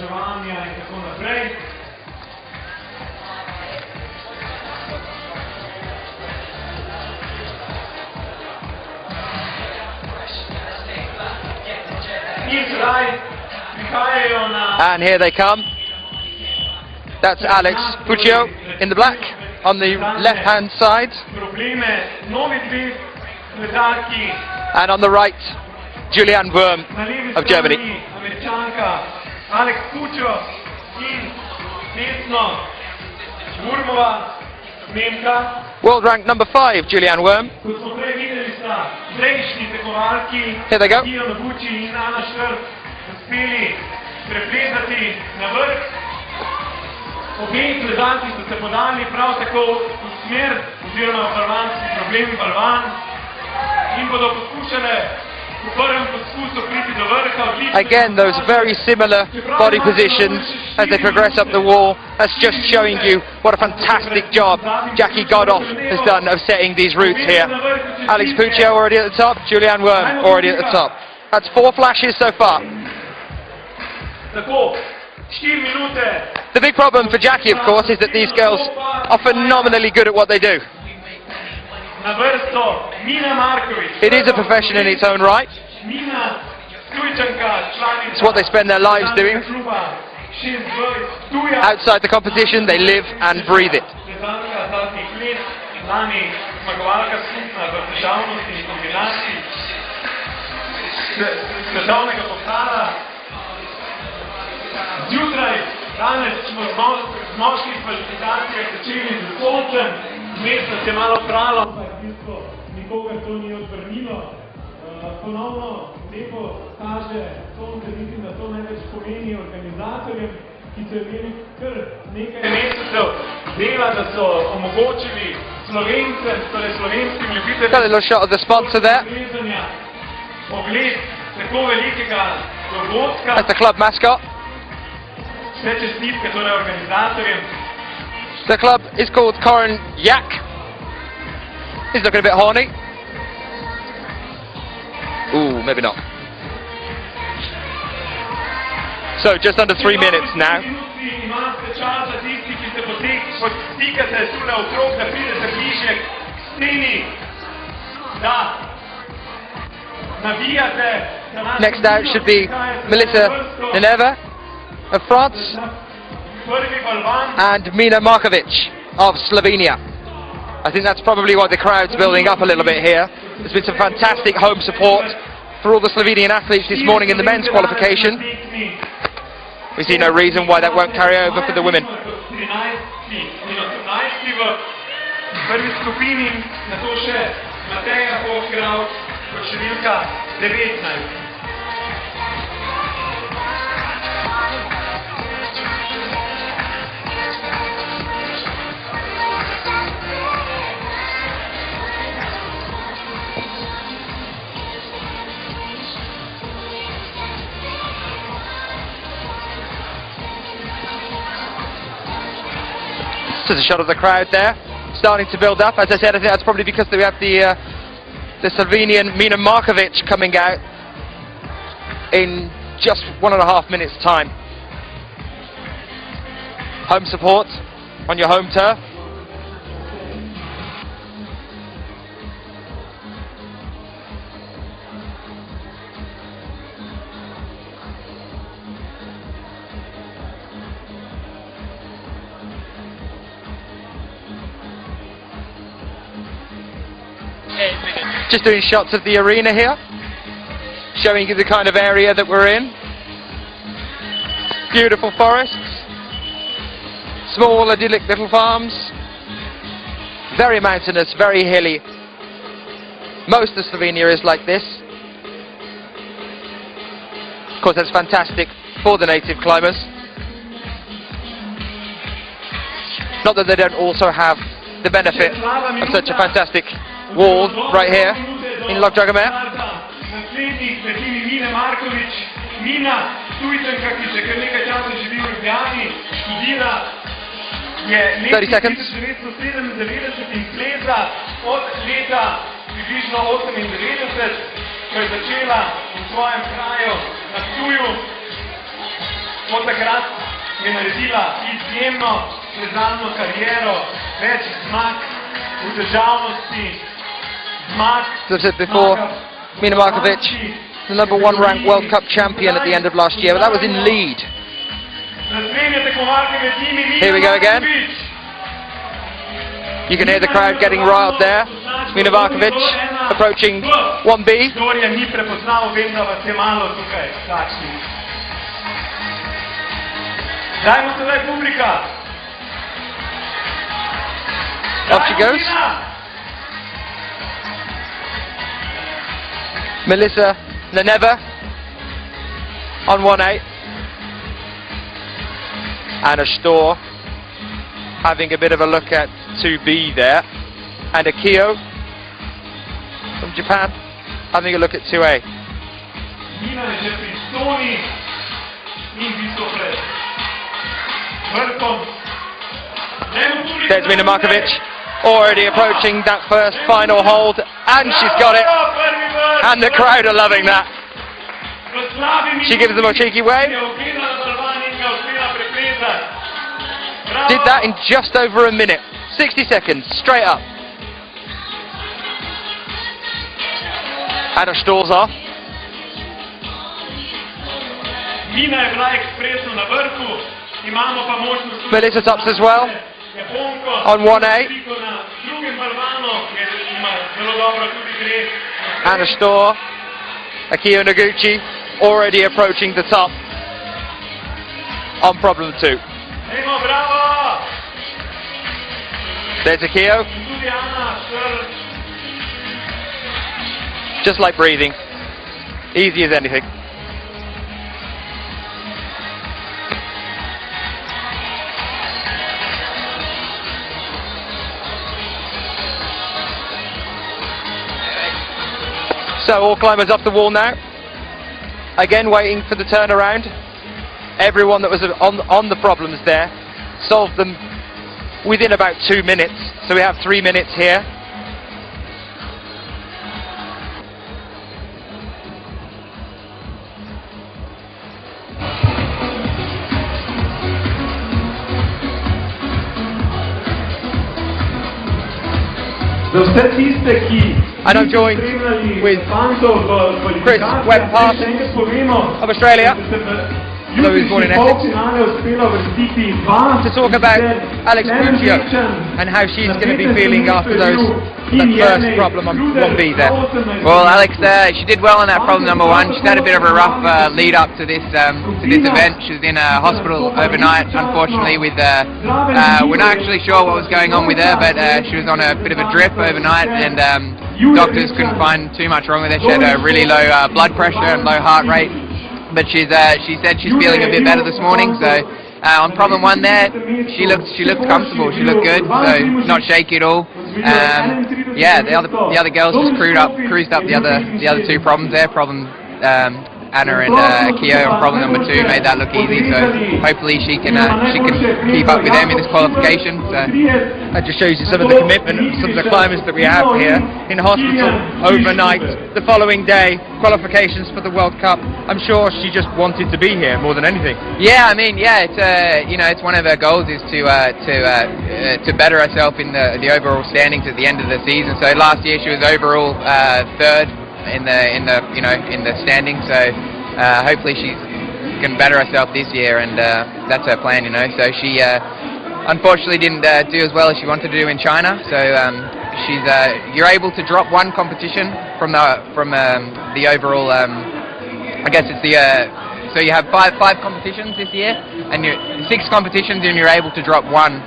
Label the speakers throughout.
Speaker 1: izobraževanja in tako naprej.
Speaker 2: And here they come. That's Alex Puccio in the black on the left-hand side. And on the right, Julianne Worm of Germany.
Speaker 1: Alex Puccio in desno Wormova, Nemka.
Speaker 2: World rank number 5, Julianne Worm. Here they go.
Speaker 1: Obe plezalci so se podali prav tako v smer oziroma v balvanski problem balvan in bodo poskušale v prvem poskusu priti do vrha.
Speaker 2: Again, those very similar body positions as they progress up the wall. That's just showing you what a fantastic job Jackie Godoff has done of setting these routes here. Alex Puccio already at the top, Julianne Worm already at the top. That's 4 flashes so far. The big problem for Jackie, of course, is that these girls are phenomenally good at what they do. It is a profession in its own right. It's what they spend their lives doing. Outside the competition, they live and breathe it.
Speaker 1: Danes smo z moških kvalifikacijah začeli z soncem, vmes nas je malo pralo, pa v bistvu nikogar to ni odvrnilo. Ponovno lepo kaže sonce, mislim, da to največ pomeni organizatorjem, ki so imeli kar nekaj mesecev dela, da so omogočili Slovencem, torej slovenskim ljubiteljem,
Speaker 2: got a little shot of the sponsor there.
Speaker 1: Ogled tako velikega dogodka.
Speaker 2: That's the club mascot. The club is called Corin Yak. He's looking a bit horny. Ooh, maybe not. So just under 3 minutes now. Next out should be Melissa Neneva of France and Mina Markovic of Slovenia. I think that's probably why the crowd's building up a little bit here. There's been some fantastic home support for all the Slovenian athletes this morning in the men's qualification. We see no reason why that won't carry over for the women. Just a shot of the crowd there, starting to build up. As I said, I think that's probably because we have the Slovenian Mina Markovic coming out in just 1.5 minutes' time. Home support on your home turf. Just doing shots of the arena here, showing you the kind of area that we're in. Beautiful forests, small idyllic little farms, very mountainous, very hilly. Most of Slovenia is like this. Of course, that's fantastic for the native climbers. Not that they don't also have the benefit of such a fantastic wall right here in Dragomer. 30 seconds.
Speaker 1: od takrat je naredila izjemno plezalno kariero, več zmag v težavnosti, zmag.
Speaker 2: As I said before, Mina Markovic, the #1 ranked World Cup champion at the end of last year, but that was in lead. Here we go again. You can hear the crowd getting riled there. Mina Markovic approaching 1B. Off she goes. Melissa Neneva on 1A. Anna Storr having a bit of a look at 2B there. And Akio from Japan having a look at 2A. There's Mina Markovic, already approaching that first final hold, and she's got it, and the crowd are loving that. She gives them a cheeky wave. Did that in just over a minute, 60 seconds, straight up. Anna Storr's off. Melissa tops as well on 1A. Anna Storr, Akio Noguchi already approaching the top on problem 2. There's Akio. Just like breathing, easy as anything. So all climbers up the wall now. Again waiting for the turnaround. Everyone that was on the problems there solved them within about 2 minutes. So we have 3 minutes here. And I'm joined with Chris Webb-Parsons of Australia, although he was born in Essex, to talk about Alex Puccio and how she's going to be feeling after that first problem on 1B there.
Speaker 3: Well, Alex, she did well on that problem number 1. She's had a bit of a rough lead up to this event. She was in a hospital overnight, unfortunately. With we're not actually sure what was going on with her, but she was on a bit of a drip overnight, and doctors couldn't find too much wrong with her. She had a really low blood pressure and low heart rate. But she said she's feeling a bit better this morning. So on problem 1 there, she looked comfortable. She looked good, so not shaky at all. Yeah, the other girls just cruised up the other 2 problems there. Problem Anna and Akio on problem number 2 made that look easy. So hopefully she can keep up with them in this qualification. So
Speaker 2: that just shows you some of the commitment of some of the climbers that we have here in hospital overnight. The following day, qualifications for the World Cup. I'm sure she just wanted to be here more than anything.
Speaker 3: Yeah, I mean, yeah, it's it's one of her goals is to better herself in the overall standings at the end of the season. So last year she was overall 3rd in the standings. So hopefully she can better herself this year, and that's her plan. So she unfortunately didn't do as well as she wanted to do in China. So you're able to drop 1 competition from the overall. I guess it's so you have five competitions this year, and 6 competitions, and you're able to drop 1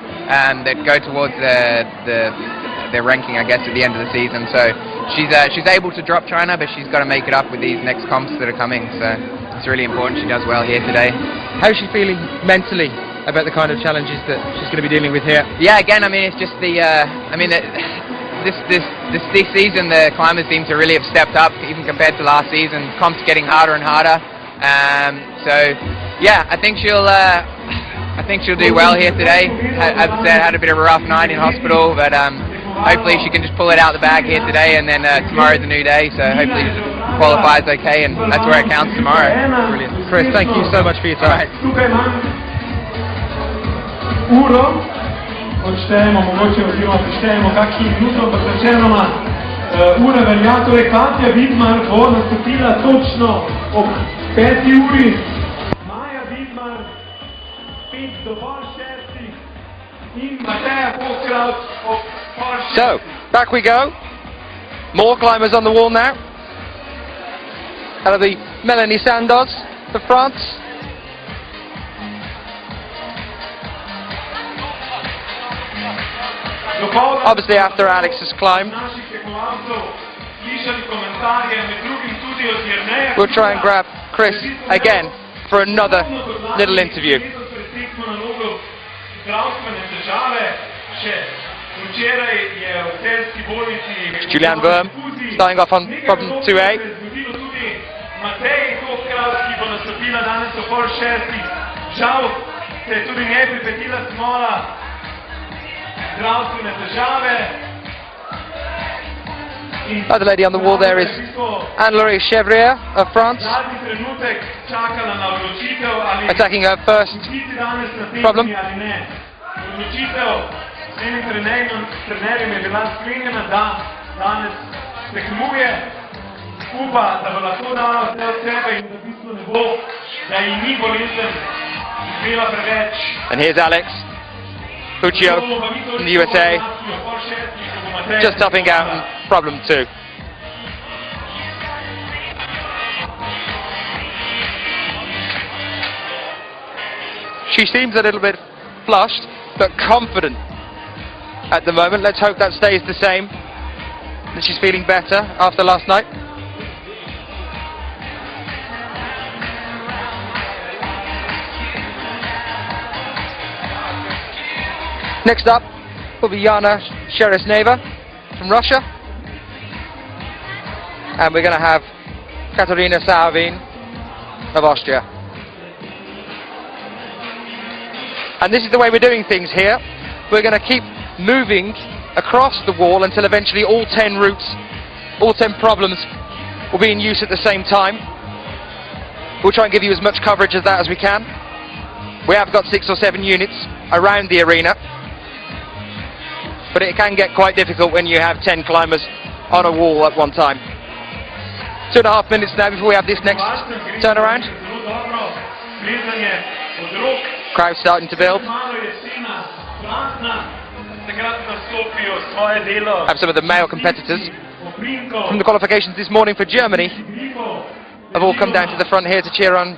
Speaker 3: that go towards their ranking, I guess, at the end of the season. So she's able to drop China, but she's got to make it up with these next comps that are coming. So it's really important she does well here today.
Speaker 2: How's she feeling mentally about the kind of challenges that she's going to be dealing with here?
Speaker 3: Yeah, again, I mean, it's just this season the climbers seem to really have stepped up, even compared to last season. Comps getting harder and harder. So yeah, I think she'll do well here today. As I said, had a bit of a rough night in hospital, but hopefully she can just pull it out the bag here today, and then tomorrow's a new day. So hopefully qualifies okay, and that's where it counts tomorrow. Brilliant.
Speaker 2: Chris, thank you so much for your time.
Speaker 1: Tukaj imam uro, odštejemo mogoče oziroma prištejemo kakšnih minutov, ampak načeloma ura velja, torej Katja Vidmar bo nastopila točno ob 5. uri. Maja Vidmar 5 do pol 6 in Mateja Pokraut ob pol 6.
Speaker 2: So, back we go. More climbers on the wall now. That'll be Melanie Sandoz for France. Obviously after Alex has climbed, we'll try and grab Chris again for another little interview. Julian Worm starting off on problem 2A. Other lady on the wall there is Anne-Laure Chevrier of France, attacking her first problem. And here's Alex Puccio from the USA, just topping out on problem 2. She seems a little bit flushed, but confident at the moment. Let's hope that stays the same, that she's feeling better after last night. Next up will be Yana Sheresneva from Russia, and we're going to have Katarina Saavin of Austria. And this is the way we're doing things here. We're going to keep moving across the wall until eventually all 10 routes, all 10 problems will be in use at the same time. We'll try and give you as much coverage of that as we can. We have got 6 or 7 units around the arena, but it can get quite difficult when you have 10 climbers on a wall at one time. 2.5 minutes now before we have this next turnaround. Crowd starting to build. Have some of the male competitors from the qualifications this morning for Germany have all come down to the front here to cheer on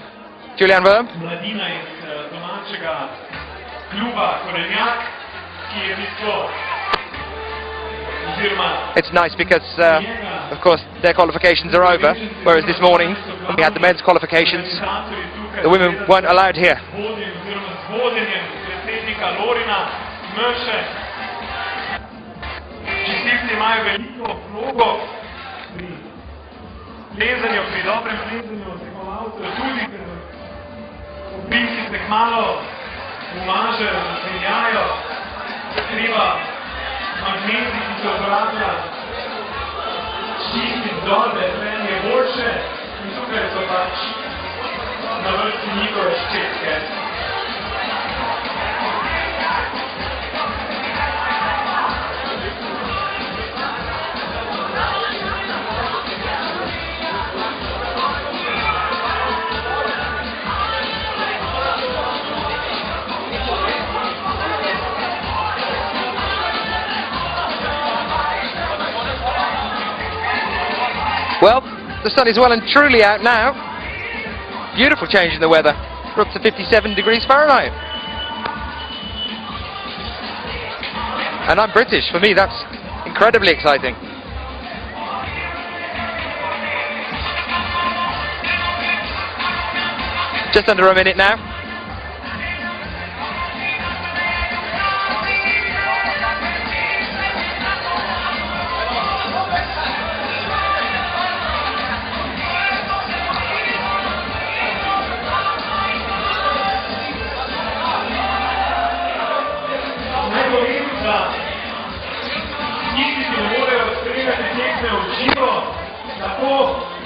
Speaker 2: Julian Worm. It's nice because, of course, their qualifications are over, whereas this morning, when we had the men's qualifications, the women weren't allowed here.
Speaker 1: Magnezi, ki se uporablja, čisti dol, veselje je boljše in tukaj so pač na vrsti njihove ščetke.
Speaker 2: Well, the sun is well and truly out now. Beautiful change in the weather. We're up to 57 degrees Fahrenheit. And I'm British. For me, that's incredibly exciting. Just under a minute now.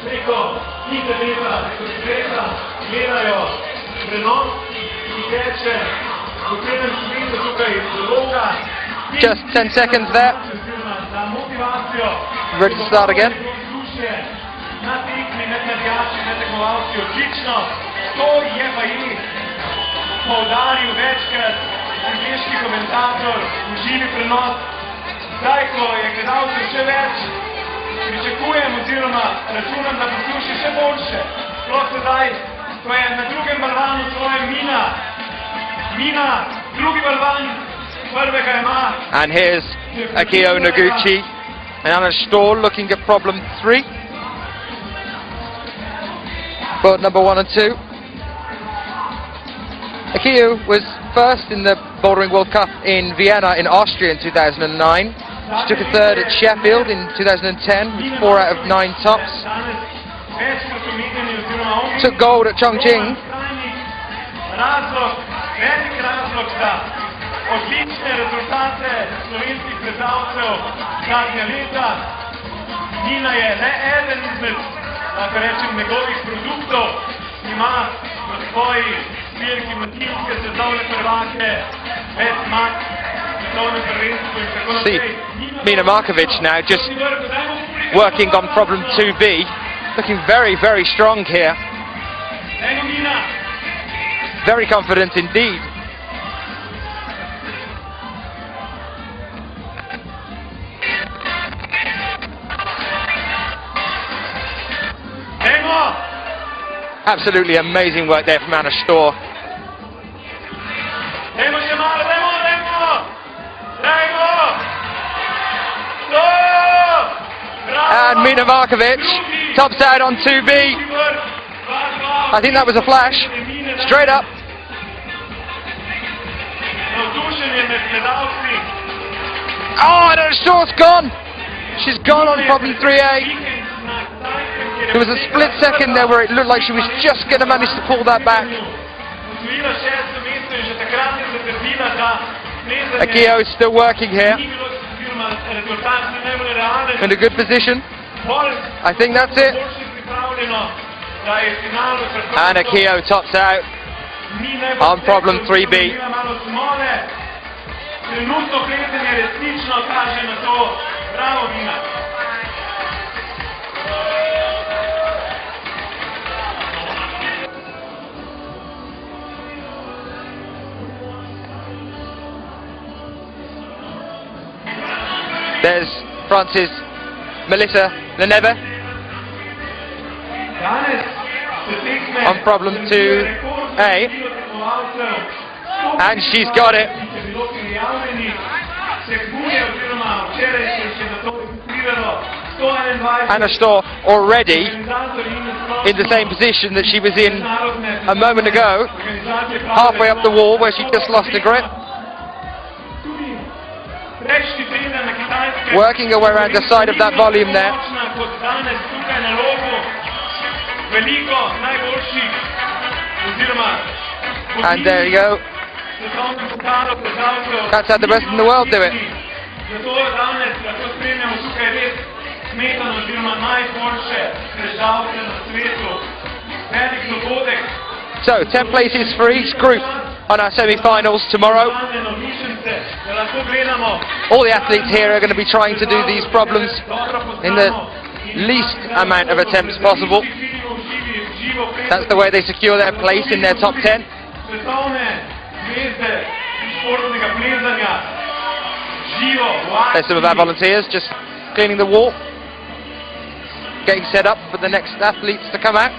Speaker 1: Preko
Speaker 2: Just 10 seconds there. Ready to start again.
Speaker 1: Poudaril večkrat angleški komentator v živi prenos. Zdaj, ko je gledalcev še več, pričakujem oziroma računam, da posluši še boljše. Sploh sedaj, ko je na drugem balvanu svoje Mina, drugi balvan, prvega ima.
Speaker 2: And here's Akio Noguchi and Anna Stoll looking at problem 3. Boat number 1 and 2. Akio was first in the Bouldering World Cup in Vienna in Austria in 2009. She took a third at Sheffield in 2010 with 4 out of 9 tops. Took gold at Chongqing.
Speaker 1: Odlične rezultate slovenskih plezalcev zadnja leta. Nina je le eden izmed, lahko rečem, njegovih produktov. Ima v svoji zbirki mladinske svetovne prvake, več zmag, svetovne prvenstvo in tako naprej.
Speaker 2: See Mina Markovic now just working on problem 2B, looking very, very strong here. Very confident indeed. Absolutely amazing work there from Anna Storr. And Mina Markovic tops out on 2B. I think that was a flash. Straight up. Oh, Anna Storr's gone. She's gone on problem 3A. There was a split second there where it looked like she was just going to manage to pull that back. Akio is still working here. In a good position. I think that's it. And Akio tops out on problem 3B. There's France's Melissa Leneve on problem 2A, and she's got it. Anna Storr already in the same position that she was in a moment ago, halfway up the wall where she just lost her grip. Working her way around the side of that volume there. And there you go. That's how the best in the world do it. So 10 places for each group on our semi-finals tomorrow. All the athletes here are going to be trying to do these problems in the least amount of attempts possible. That's the way they secure their place in their top 10. There's some of our volunteers just cleaning the wall, getting set up for the next athletes to come out.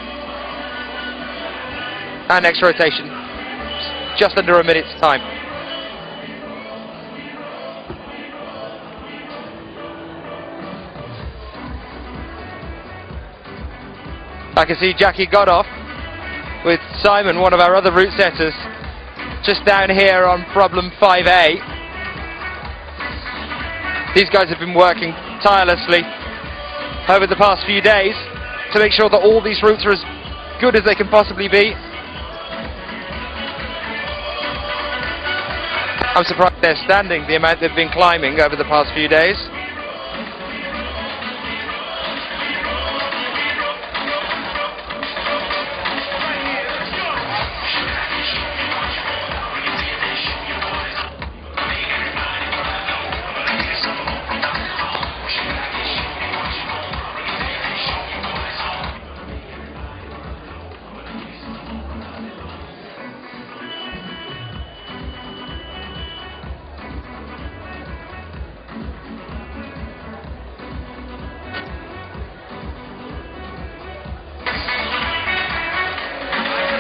Speaker 2: Our next rotation, just under a minute's time. I can see Jackie Godoff with Simon, one of our other route setters, just down here on problem 5A. These guys have been working tirelessly over the past few days to make sure that all these routes are as good as they can possibly be. I'm surprised they're standing the amount they've been climbing over the past few days.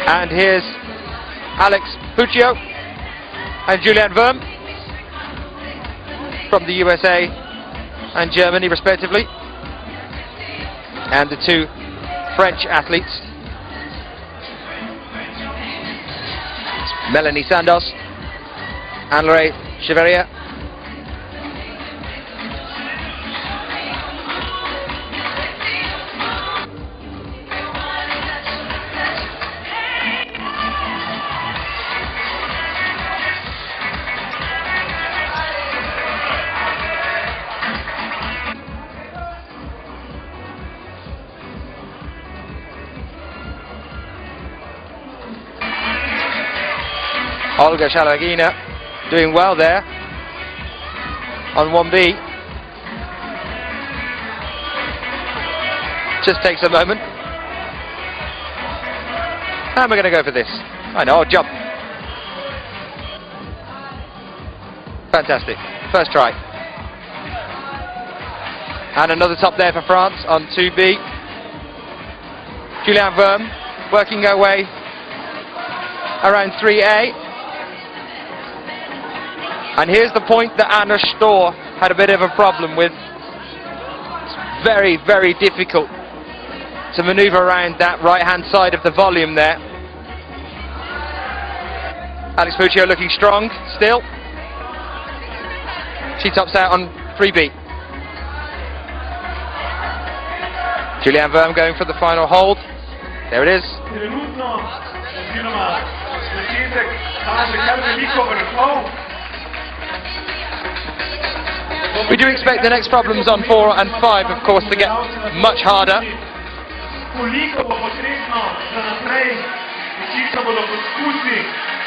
Speaker 2: And here's Alex Puccio and Julian Verm from the USA and Germany respectively, and the two French athletes, Melanie Sandos and Lorraine Chevalier. Olga Shalagina doing well there on 1B. Just takes a moment. And we're going to go for this. I know, jump. Fantastic. First try. And another top there for France on 2B. Julian Verm working her way around 3A. And here's the point that Anna Storr had a bit of a problem with. It's very, very difficult to manoeuvre around that right-hand side of the volume there. Alex Puccio looking strong still. She tops out on 3B. Julian Verm going for the final hold. There it is. We do expect the next problems on 4 and 5, of course, to get much harder.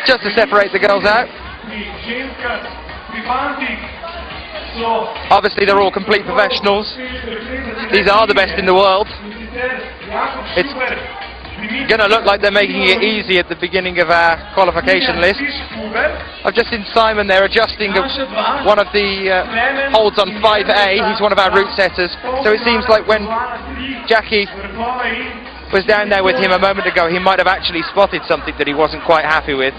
Speaker 2: Just to separate the girls out. Obviously they're all complete professionals. These are the best in the world. It's going to look like they're making it easy at the beginning of our qualification list. I've just seen Simon there adjusting one of the holds on 5A. He's one of our route setters. So it seems like when Jackie was down there with him a moment ago, he might have actually spotted something that he wasn't quite happy with.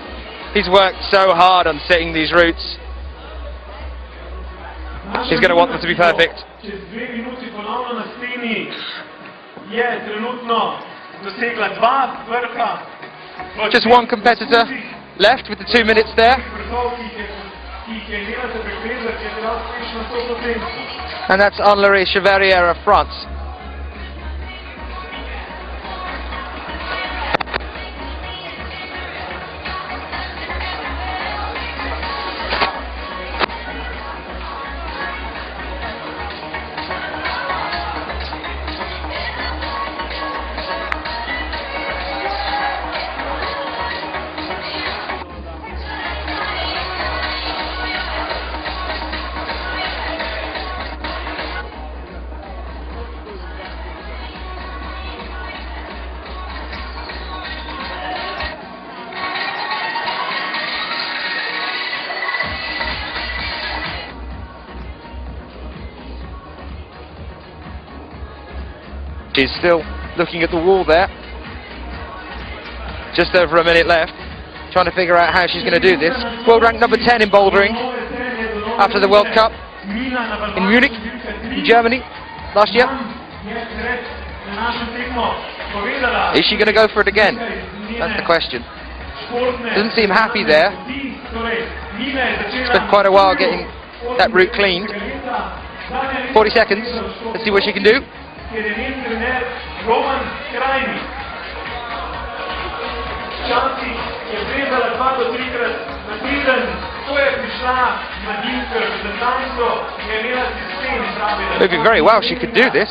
Speaker 2: He's worked so hard on setting these routes. He's going to want them to be perfect. Just one competitor left with the 2 minutes there. And that's Anne-Laure Chevalier of France. She's still looking at the wall there. Just over a minute left. Trying to figure out how she's going to do this. World rank number 10 in bouldering after the World Cup in Munich, in Germany, last year. Is she going to go for it again? That's the question. Doesn't seem happy there. Spent quite a while getting that route cleaned. 40 seconds. Let's see what she can do. Moving very well, she could do this.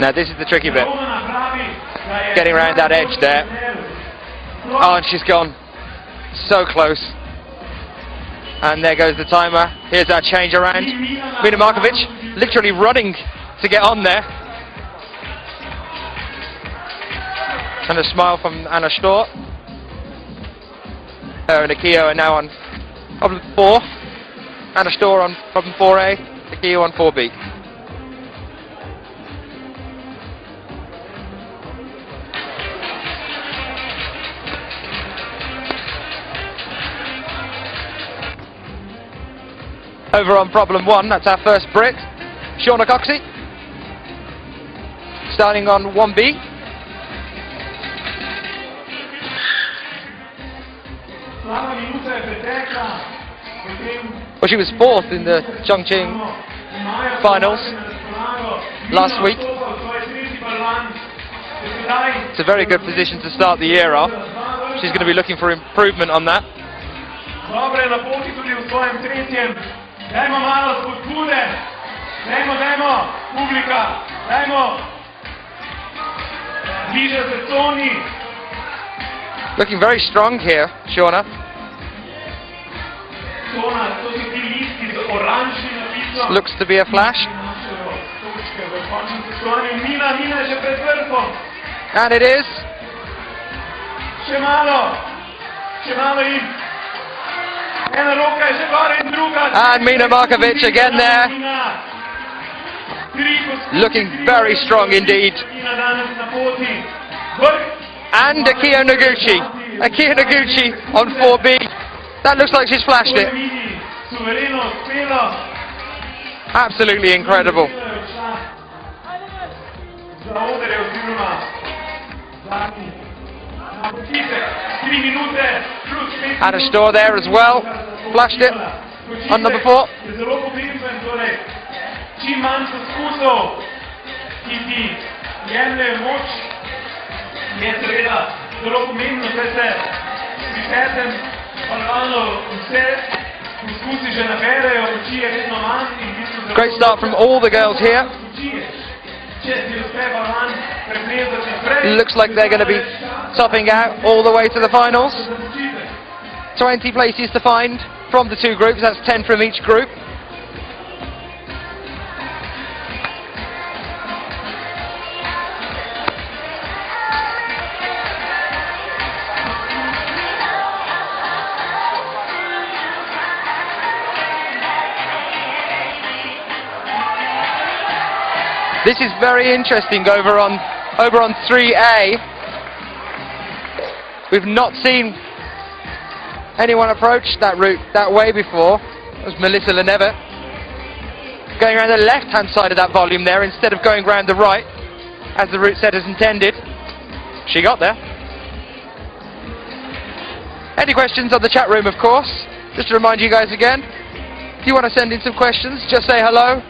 Speaker 2: Now this is the tricky bit. Getting around that edge there. Oh, and she's gone so close. And there goes the timer. Here's our change around. Mina Markovic literally running to get on there. And a smile from Anna Storr. Her and Akio are now on problem 4. Anna Storr on problem 4A, Akio on 4B. Over on problem 1, that's our first Brit, Shauna Coxey, starting on 1B. Well, she was 4th in the Chongqing finals last week. It's a very good position to start the year off. She's going to be looking for improvement on that.
Speaker 1: Dajmo malo spodbude, dajmo, publika, dajmo, bliže se Toni.
Speaker 2: Looking very strong here, Shauna.
Speaker 1: Tona, to so ti listi z oranžnim napisom.
Speaker 2: Looks to be a flash.
Speaker 1: Mina je že pred vrhom.
Speaker 2: And it is.
Speaker 1: Še malo in ena roka je že gor in druga.
Speaker 2: And Mina Markovic again there. Looking very strong indeed. And Akio Noguchi. Akio Noguchi on 4B. That looks like she's flashed it. Absolutely incredible. Anna Storr there as well. Flashed it on number 4.
Speaker 1: Čim manj poskusov, ki ti jemljejo moč, je seveda zelo pomembno, da se pri 5. balvanu vse poskusi že naberejo, oči je vedno manj in v bistvu zelo...
Speaker 2: Great start from all the girls here.
Speaker 1: Če si uspe balvan preplezati prej...
Speaker 2: Looks like they're going to be topping out all the way to the finals. 20 places to find from the 2 groups, that's 10 from each group. This is very interesting over on 3A. We've not seen anyone approach that route that way before. It was Melissa Leneve going around the left-hand side of that volume there instead of going around the right as the route setters intended. She got there. Any questions on the chat room, of course? Just to remind you guys again, if you want to send in some questions, just say hello.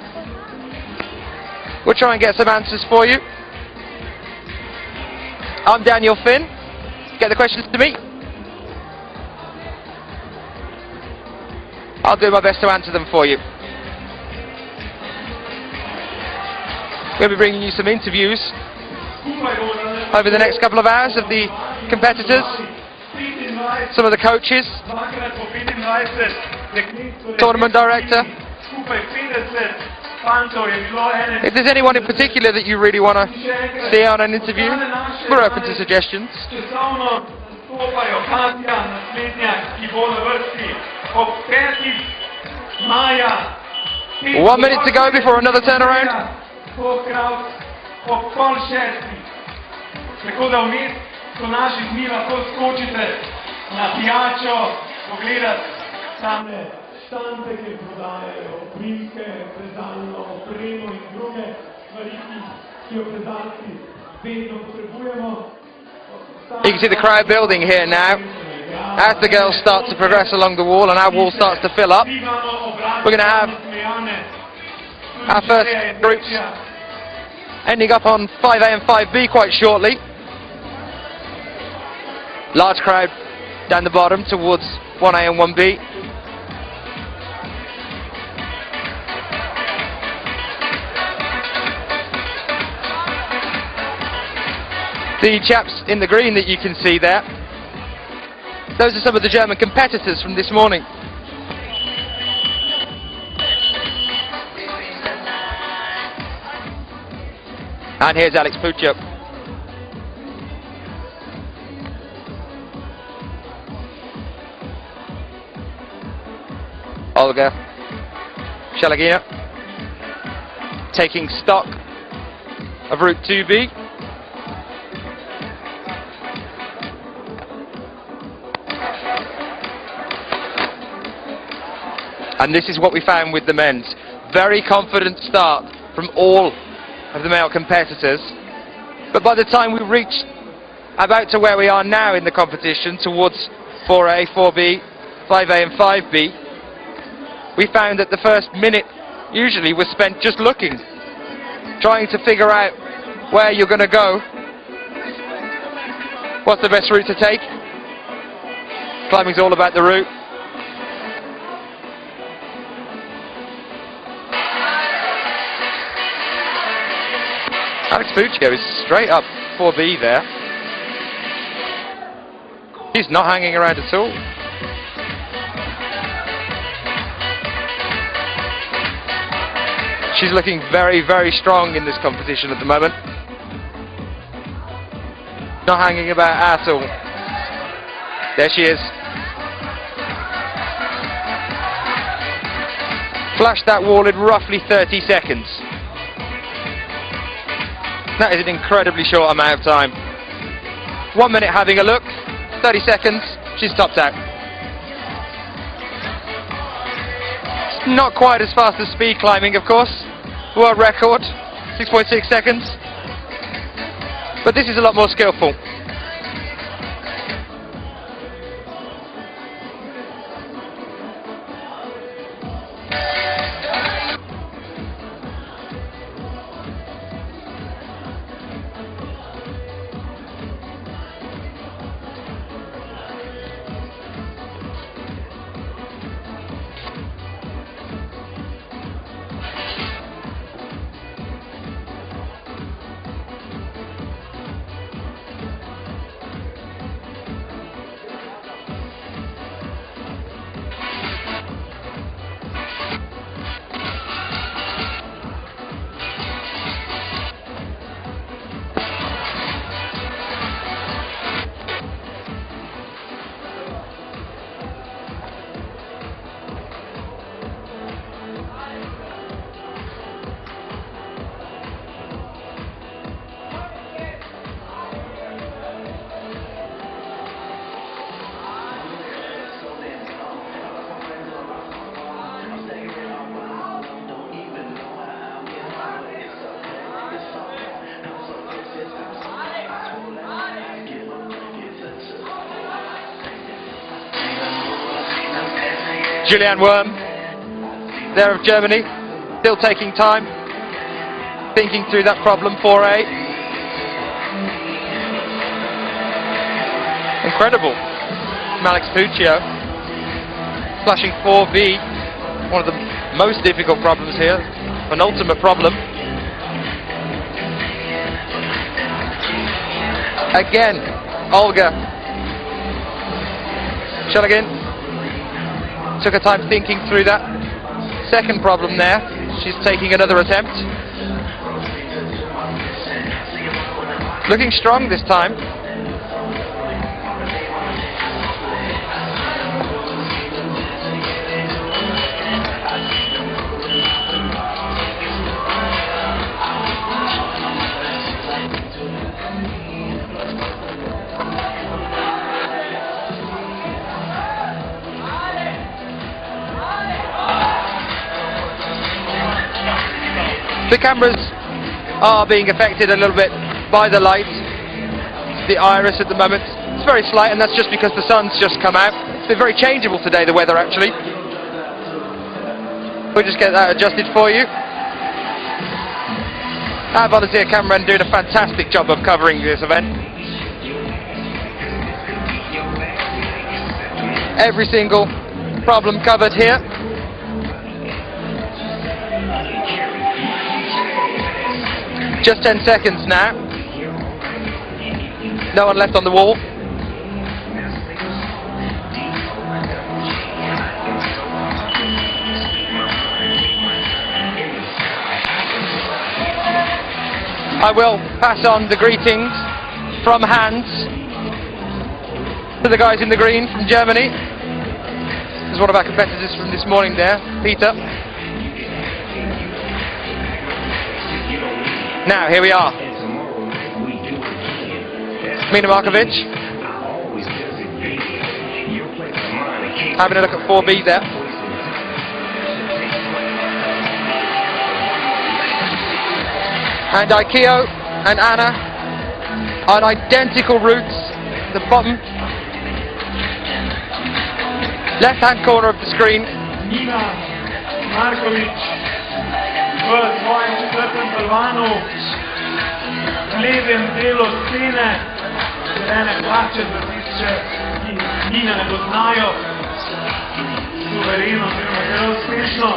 Speaker 2: We'll try and get some answers for you. I'm Daniel Finn. Get the questions to me. I'll do my best to answer them for you. We'll be bringing you some interviews over the next couple of hours of the competitors, some of the coaches, tournament director. If there's anyone in particular that you really want to see on an interview, we're open to suggestions. 1 minute to go before another turnaround.
Speaker 1: Tako da vmes so naši dni lahko skočite na pijačo, pogledati same štante, ki prodajajo plinke, plezalno opremo in druge stvari, ki jo plezalci vedno potrebujemo.
Speaker 2: You can see the crowd building here now as the girls start to progress along the wall and our wall starts to fill up. We're going to have our first groups ending up on 5A and 5B quite shortly. Large crowd down the bottom towards 1A and 1B. The chaps in the green that you can see there, those are some of the German competitors from this morning. And here's Alex Puccio. Olga Shalagina taking stock of Route 2B. And this is what we found with the men's. Very confident start from all of the male competitors. But by the time we reached about to where we are now in the competition, towards 4A, 4B, 5A and 5B, we found that the first minute usually was spent just looking, trying to figure out where you're going to go, what's the best route to take. Climbing's all about the route. Alex Puccio is straight up 4B there. He's not hanging around at all. She's looking very, very strong in this competition at the moment. Not hanging about at all. There she is. Flashed that wall in roughly 30 seconds. That is an incredibly short amount of time. 1 minute having a look, 30 seconds, she's topped out. It's not quite as fast as speed climbing, of course. World record, 6.6 seconds. But this is a lot more skillful. Julianne Worm, there of Germany, still taking time, thinking through that problem. 4A. Incredible. Alex Puccio, flashing 4B, one of the most difficult problems here, an ultimate problem. Again, Olga Shalagin took her time thinking through that second problem there. She's taking another attempt. Looking strong this time. The cameras are being affected a little bit by the light. The iris at the moment, it's very slight, and that's just because the sun's just come out. It's been very changeable today, the weather actually. We'll just get that adjusted for you. Our volunteer cameraman doing a fantastic job of covering this event. Every single problem covered here. Just 10 seconds now. No one left on the wall. I will pass on the greetings from Hans to the guys in the green from Germany. is one of our competitors from this morning there, Peter. Now, here we are. Mina Markovic. Having a look at 4B there. And Aikio and Anna on identical routes. The bottom left-hand corner of the screen.
Speaker 1: Mina Markovic v svojem četrtem balvanu v levem delu scene, zelene hlače za tiste, ki Mina ne poznajo, suvereno oziroma zelo uspešno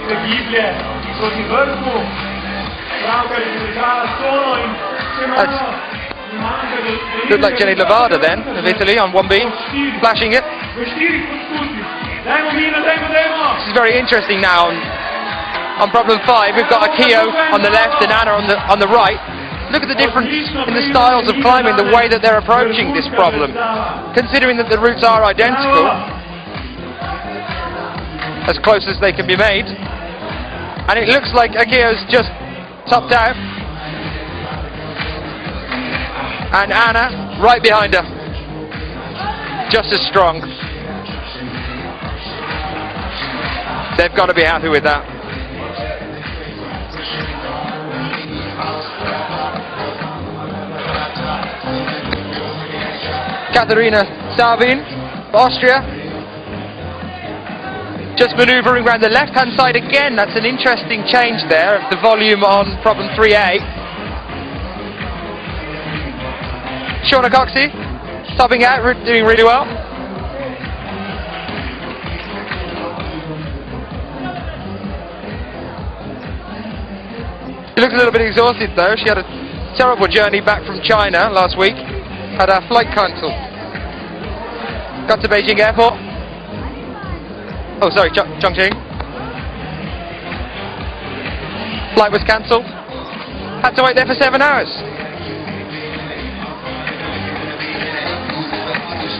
Speaker 1: se giblje proti vrhu. Pravkar je prišala Sono in še malo manjka do...
Speaker 2: Looked like Jenny Levada then, of Italy, on 1B, flashing it.
Speaker 1: V štirih poskusih. Dajmo Mina, dajmo!
Speaker 2: This is very interesting now. On problem 5, we've got Aikio on the left and Anna on the right. Look at the difference in the styles of climbing, the way that they're approaching this problem. Considering that the routes are identical, as close as they can be made. And it looks like Aikio's just topped out. And Anna right behind her. Just as strong. They've got to be happy with that. Katharina Savin, Austria. Just manoeuvring around the left-hand side again. That's an interesting change there of the volume on problem 3A. Shauna Coxey, topping out, doing really well. She looks a little bit exhausted though. She had a terrible journey back from China last week. Had her flight cancelled. Got to Beijing Airport. Oh, sorry, Chongqing. Flight was cancelled. Had to wait there for 7 hours.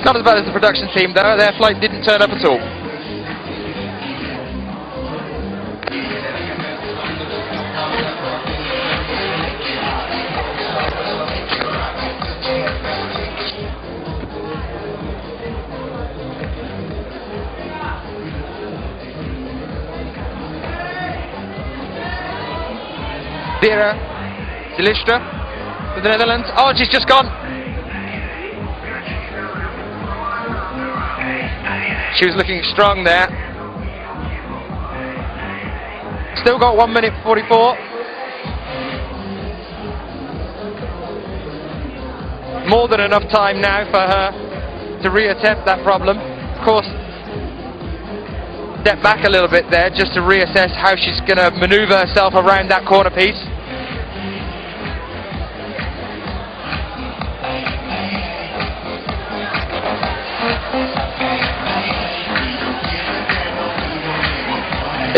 Speaker 2: Not as bad as the production team though. Their flight didn't turn up at all. Vera Zilistra for the Netherlands. Oh, she's just gone. She was looking strong there. Still got 1 minute 44. More than enough time now for her to reattempt that problem. Of course, step back a little bit there just to reassess how she's going to maneuver herself around that corner piece.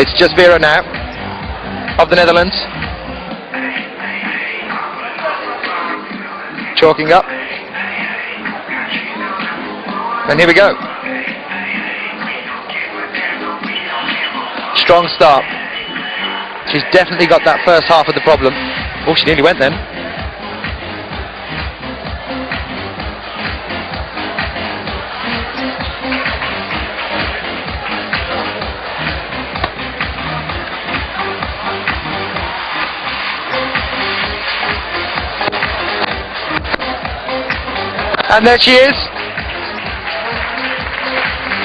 Speaker 2: It's just Vera now, of the Netherlands. Chalking up. And here we go. Strong start. She's definitely got that first half of the problem. Oh, she nearly went then. And there she is.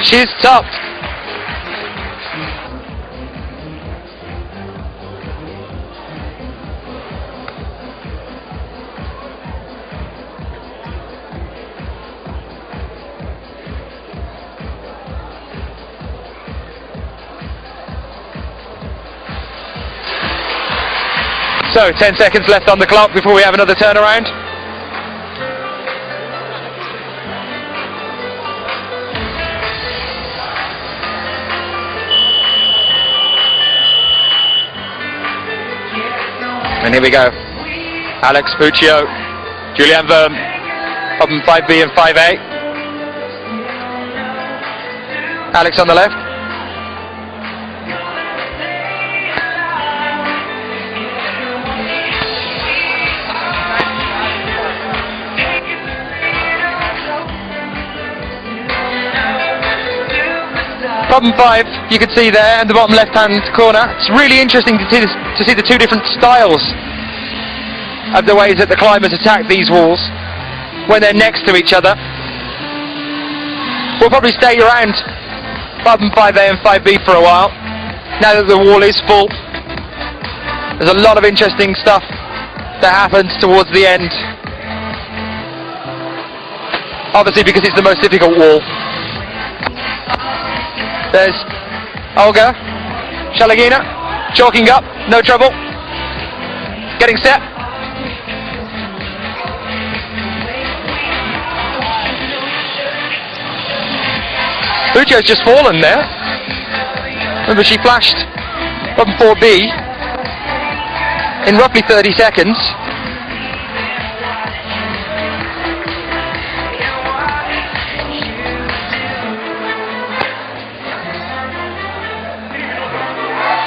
Speaker 2: She's topped. So 10 seconds left on the clock before we have another turnaround. And here we go. Alex Puccio, Julianne Verme, problem 5B and 5A. Alex on the left. Problem 5, you can see there in the bottom left-hand corner. It's really interesting to see the two different styles of the ways that the climbers attack these walls when they're next to each other. We'll probably stay around problem 5A and 5B for a while. Now that the wall is full, there's a lot of interesting stuff that happens towards the end. Obviously because it's the most difficult wall. There's Olga Shalagina, chalking up, no trouble. Getting set. Puccio's just fallen there. Remember, she flashed from 4B in roughly 30 seconds.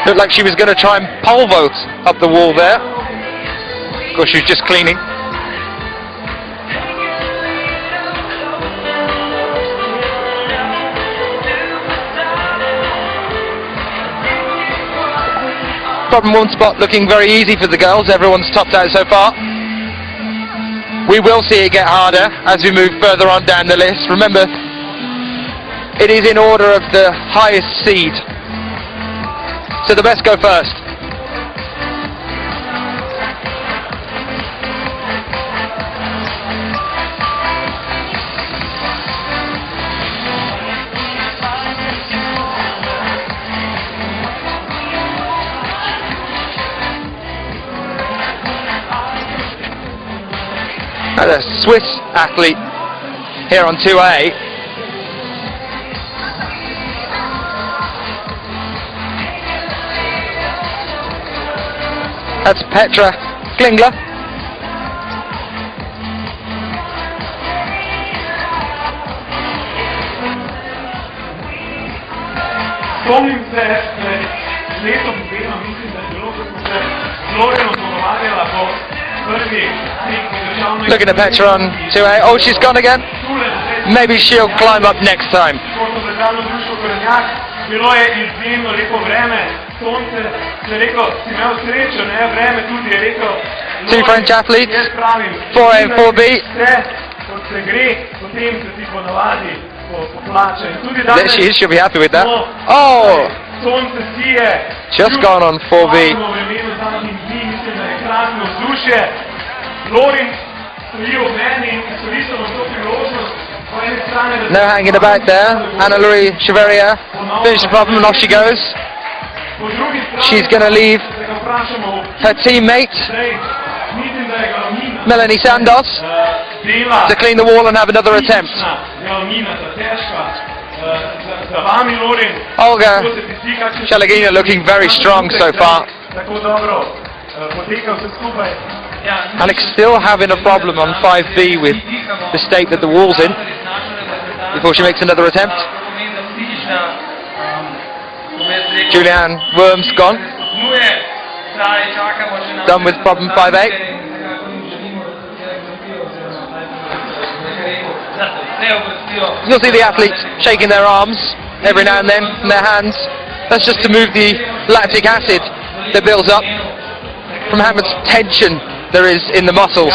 Speaker 2: Looked like she was going to try and pole vault up the wall there. Of course, she was just cleaning. Problem 1 spot looking very easy for the girls. Everyone's topped out so far. We will see it get harder as we move further on down the list. Remember, it is in order of the highest seed. So the best go first. And a Swiss athlete here on 2A. That's Petra Klingler.
Speaker 1: Spomnim se leto vedno mislim, da je bilo, ko smo se Floriano pogovarjala po prvi državni...
Speaker 2: Looking at Petra on 2A. Oh, she's gone again. Maybe she'll climb up next time.
Speaker 1: Bilo je izjemno lepo vreme, sonce, je rekel, si imel srečo, ne, vreme tudi je rekel.
Speaker 2: Two French athletes, 4A and 4B.
Speaker 1: Kot se gre, potem se ti ponavadi poplače.
Speaker 2: There she is, she'll be happy with that. Oh!
Speaker 1: Sonce sije.
Speaker 2: Just gone on 4B.
Speaker 1: Mislim, da je krasno vzdušje. Lorin stoji ob meni in izkoristil to priložnost.
Speaker 2: No hanging about there. Anna-Louise Cheverrier finished the problem and off she goes. She's going to leave her teammate Melanie Sandos to clean the wall and have another attempt. Olga Shalagina looking very strong so far. Alex still having a problem on 5B with the state that the wall's in before she makes another attempt. Julianne Worm's gone. Done with problem 5A. You'll see the athletes shaking their arms every now and then in their hands. That's just to move the lactic acid that builds up from how much tension there is in the muscles.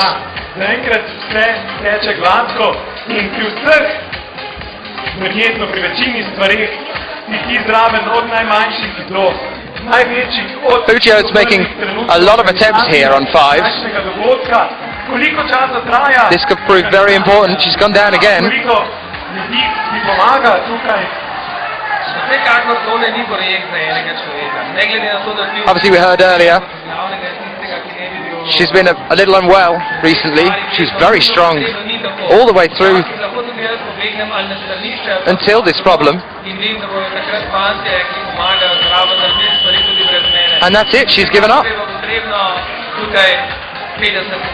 Speaker 2: Puccio's making a lot of attempts here on 5s. This could prove very important. She's gone down again. Obviously we heard earlier, she's been a little unwell recently. She's very strong all the way through until this problem. And that's it, she's given up.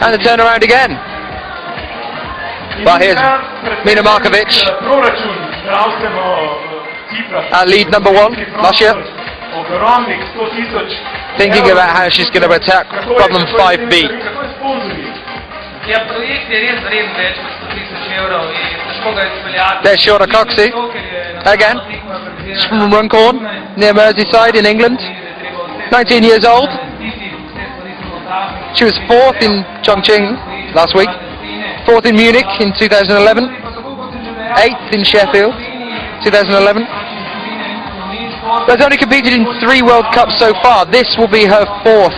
Speaker 2: And the turnaround again. Well, here's Mina Markovic. lead number 1 last year. Thinking about how she's going to attack problem 5B. There's Shorter Coxey again. She's from Runcorn, near Merseyside in England. 19 years old. She was 4th in Chongqing last week, 4th in Munich in 2011, 8th in Sheffield 2011. But has only competed in 3 World Cups so far. This will be her 4th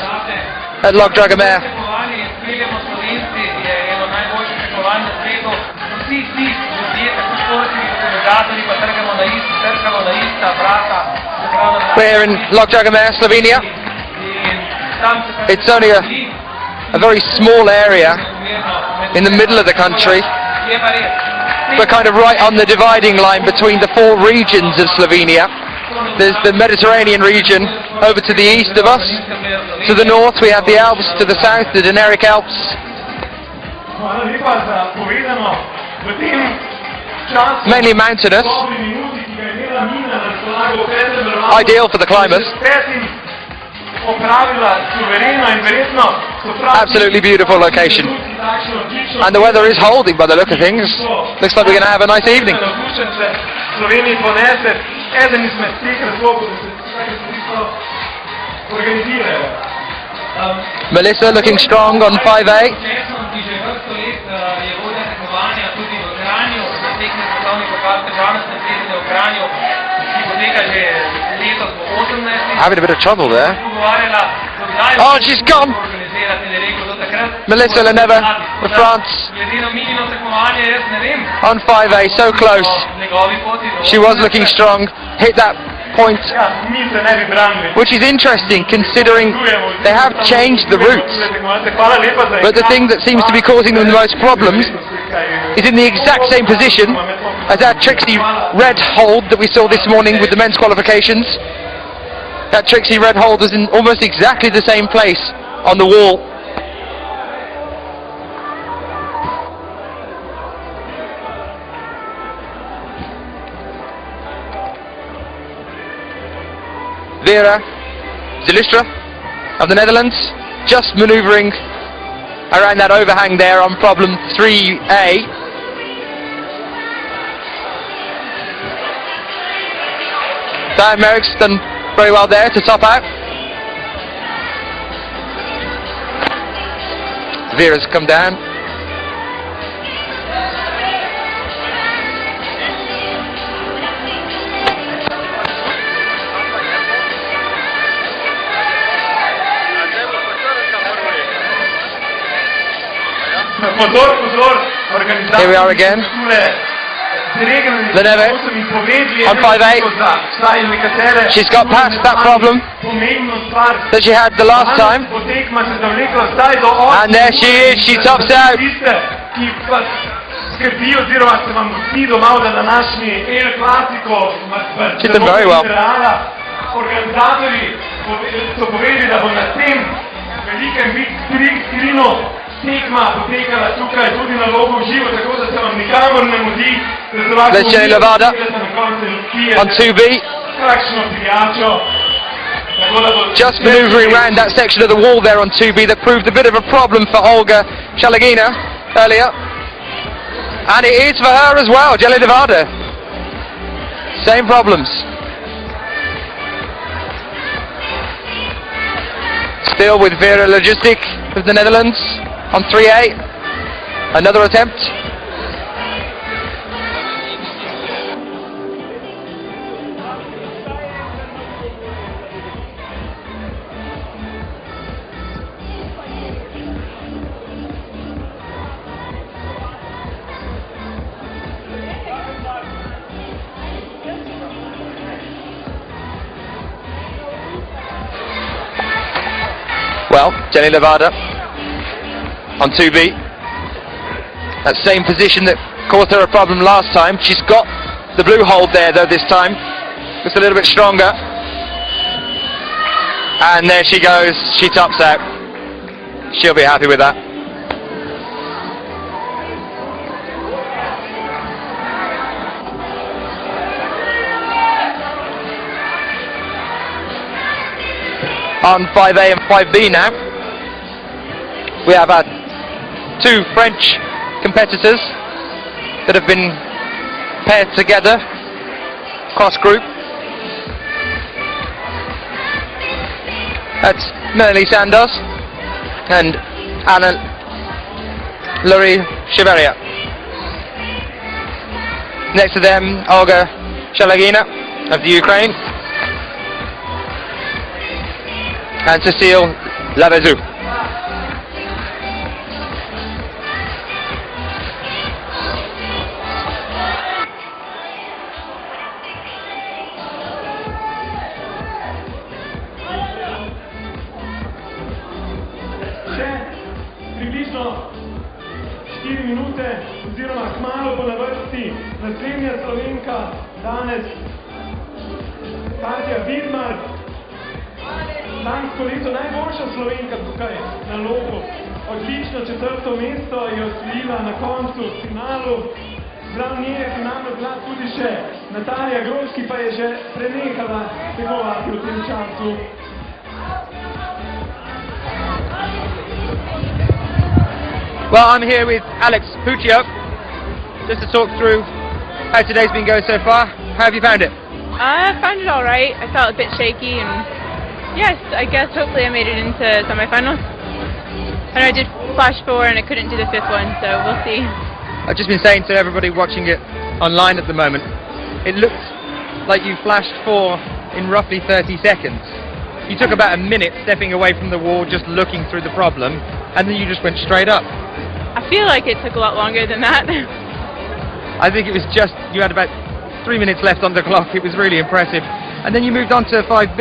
Speaker 2: at Dragomer. We're in Dragomer, Slovenia. It's only a very small area in the middle of the country. We're kind of right on the dividing line between the 4 regions of Slovenia. There's the Mediterranean region over to the east of us. To the north we have the Alps, to the south the Dinaric Alps. Mainly mountainous. Ideal for the climbers. Absolutely beautiful location. And the weather is holding by the look of things. Looks like we're going to have a nice evening. Melissa looking strong on 5A. Having a bit of trouble there. Oh, she's gone! Melissa Leneva for France on 5A, so close. She was looking strong, hit that point, which is interesting considering they have changed the routes. But the thing that seems to be causing them the most problems is in the exact same position as that tricksy red hold that we saw this morning with the men's qualifications. That tricksy red hold was in almost exactly the same place on the wall. Vera Zilistra of the Netherlands just manoeuvring around that overhang there on problem 3A. Diane Merrick's done very well there to top out. Vera's come down. Here we are again. Leneve on 5A. She's got past that problem that she had the last time. And there she is, she tops out. She's done very well. There's Jenny Levada on 2B. Just manoeuvring around that section of the wall there on 2B that proved a bit of a problem for Olga Shalagina earlier. And it is for her as well, Jenny Levada. Same problems. Still with Vera Logistic of the Netherlands on 3A. Another attempt. Well, Jenny Levada on 2B. That same position that caused her a problem last time. She's got the blue hold there though this time. Just a little bit stronger. And there she goes. She tops out. She'll be happy with that. on 5A and 5B now. We have two French competitors that have been paired together, cross group. That's Melanie Sandos and Anna Laurie Cheveria. Next to them, Olga Shalagina of the Ukraine and Cécile Lavezou.
Speaker 1: Približno 4 minute oziroma kmalu bo na vrsti naslednja Slovenka danes Katja Vidmar, lansko leto najboljša Slovenka tukaj na loku. Odlično četrto mesto je osvojila na koncu v finalu. Zraven nje je finalno bila tudi še Natalija Groški, pa je že prenehala tekmovati v tem času.
Speaker 2: Well, I'm here with Alex Puccio, just to talk through how today's been going so far. How have you found it?
Speaker 4: I found it alright. I felt a bit shaky, and yes, I guess hopefully I made it into semi-finals. And I did flash 4 and I couldn't do the 5th one, so we'll see.
Speaker 2: I've just been saying to everybody watching it online at the moment, it looked like you flashed 4 in roughly 30 seconds. You took about a minute stepping away from the wall, just looking through the problem, and then you just went straight up.
Speaker 4: I feel like it took a lot longer than that.
Speaker 2: I think it was just, you had about 3 minutes left on the clock. It was really impressive. And then you moved on to 5B,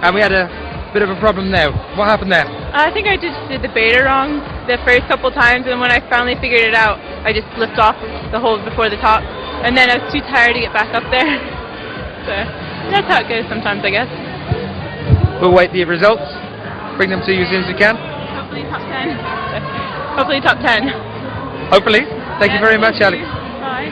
Speaker 2: and we had a bit of a problem there. What happened there?
Speaker 4: I think I just did the beta wrong the first couple times, and when I finally figured it out, I just flipped off the hold before the top, and then I was too tired to get back up there. So that's how it goes sometimes, I guess.
Speaker 2: We'll wait for your results, bring them to you as soon as we can.
Speaker 4: Hopefully top 10. Hopefully top 10.
Speaker 2: Hopefully. Thank you very much, Alex.
Speaker 4: Bye.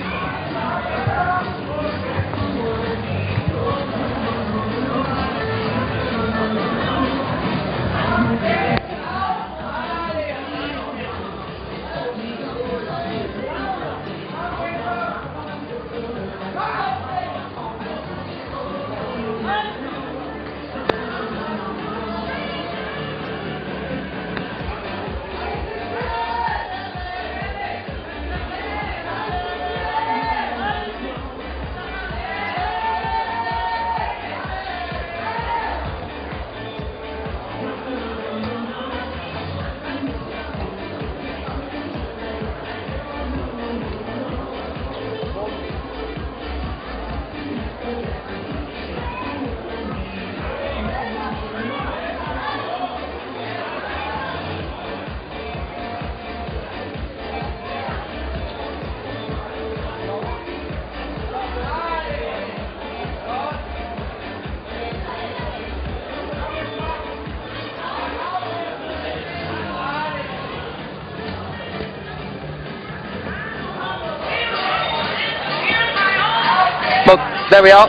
Speaker 2: Well, there we are.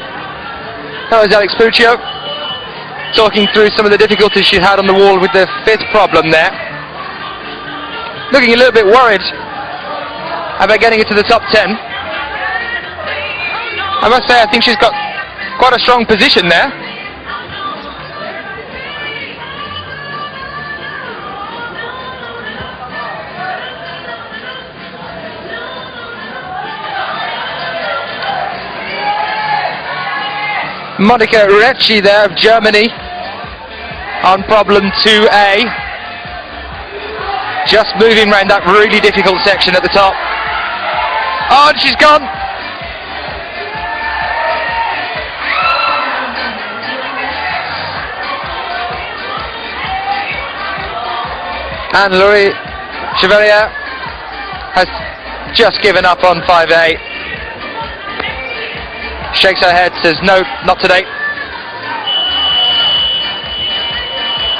Speaker 2: That was Alex Puccio talking through some of the difficulties she had on the wall with the 5th problem there. Looking a little bit worried about getting it to the top 10. I must say, I think she's got quite a strong position there. Monica Recci there of Germany on problem 2A. Just moving around that really difficult section at the top. Oh, and she's gone! And Laurie Cheveria has just given up on 5A. Shakes her head, says no, not today.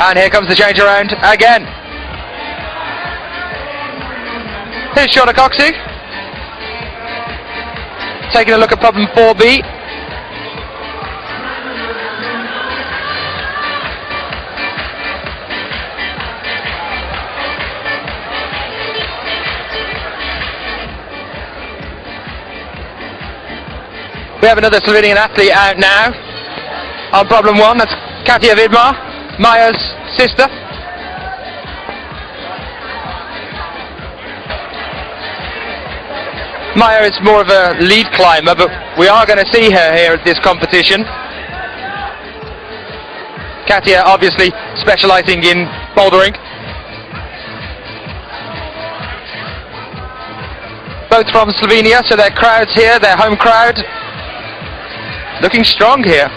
Speaker 2: And here comes the change around again. Here's Shauna Coxey, taking a look at problem 4B. We have another Slovenian athlete out now on problem 1. That's Katja Vidmar, Maya's sister. Maya is more of a lead climber, but we are going to see her here at this competition. Katja obviously specialising in bouldering. Both from Slovenia, so their crowds here, their home crowd, looking strong here.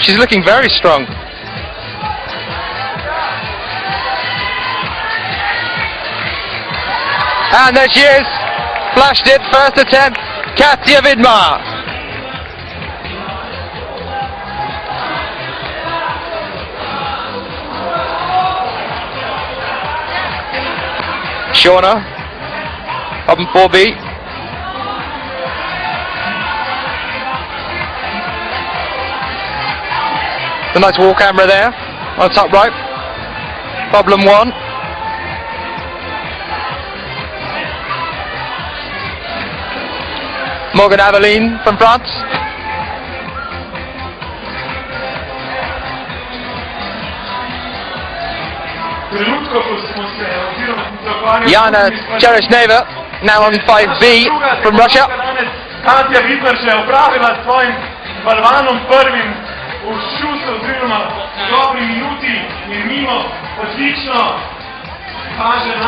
Speaker 2: She's looking very strong. And there she is, flashed it, first attempt, Katja Vidmar. Shauna, problem 4B. A nice wall camera there, on the top right. Problem 1. Morgan Aveline from France. Jana Chereshneva, now on 5B from Russia.
Speaker 1: Katja Vidmar še opravila s svojim balvanom prvim v šut oziroma dobri minuti in mimo odlično.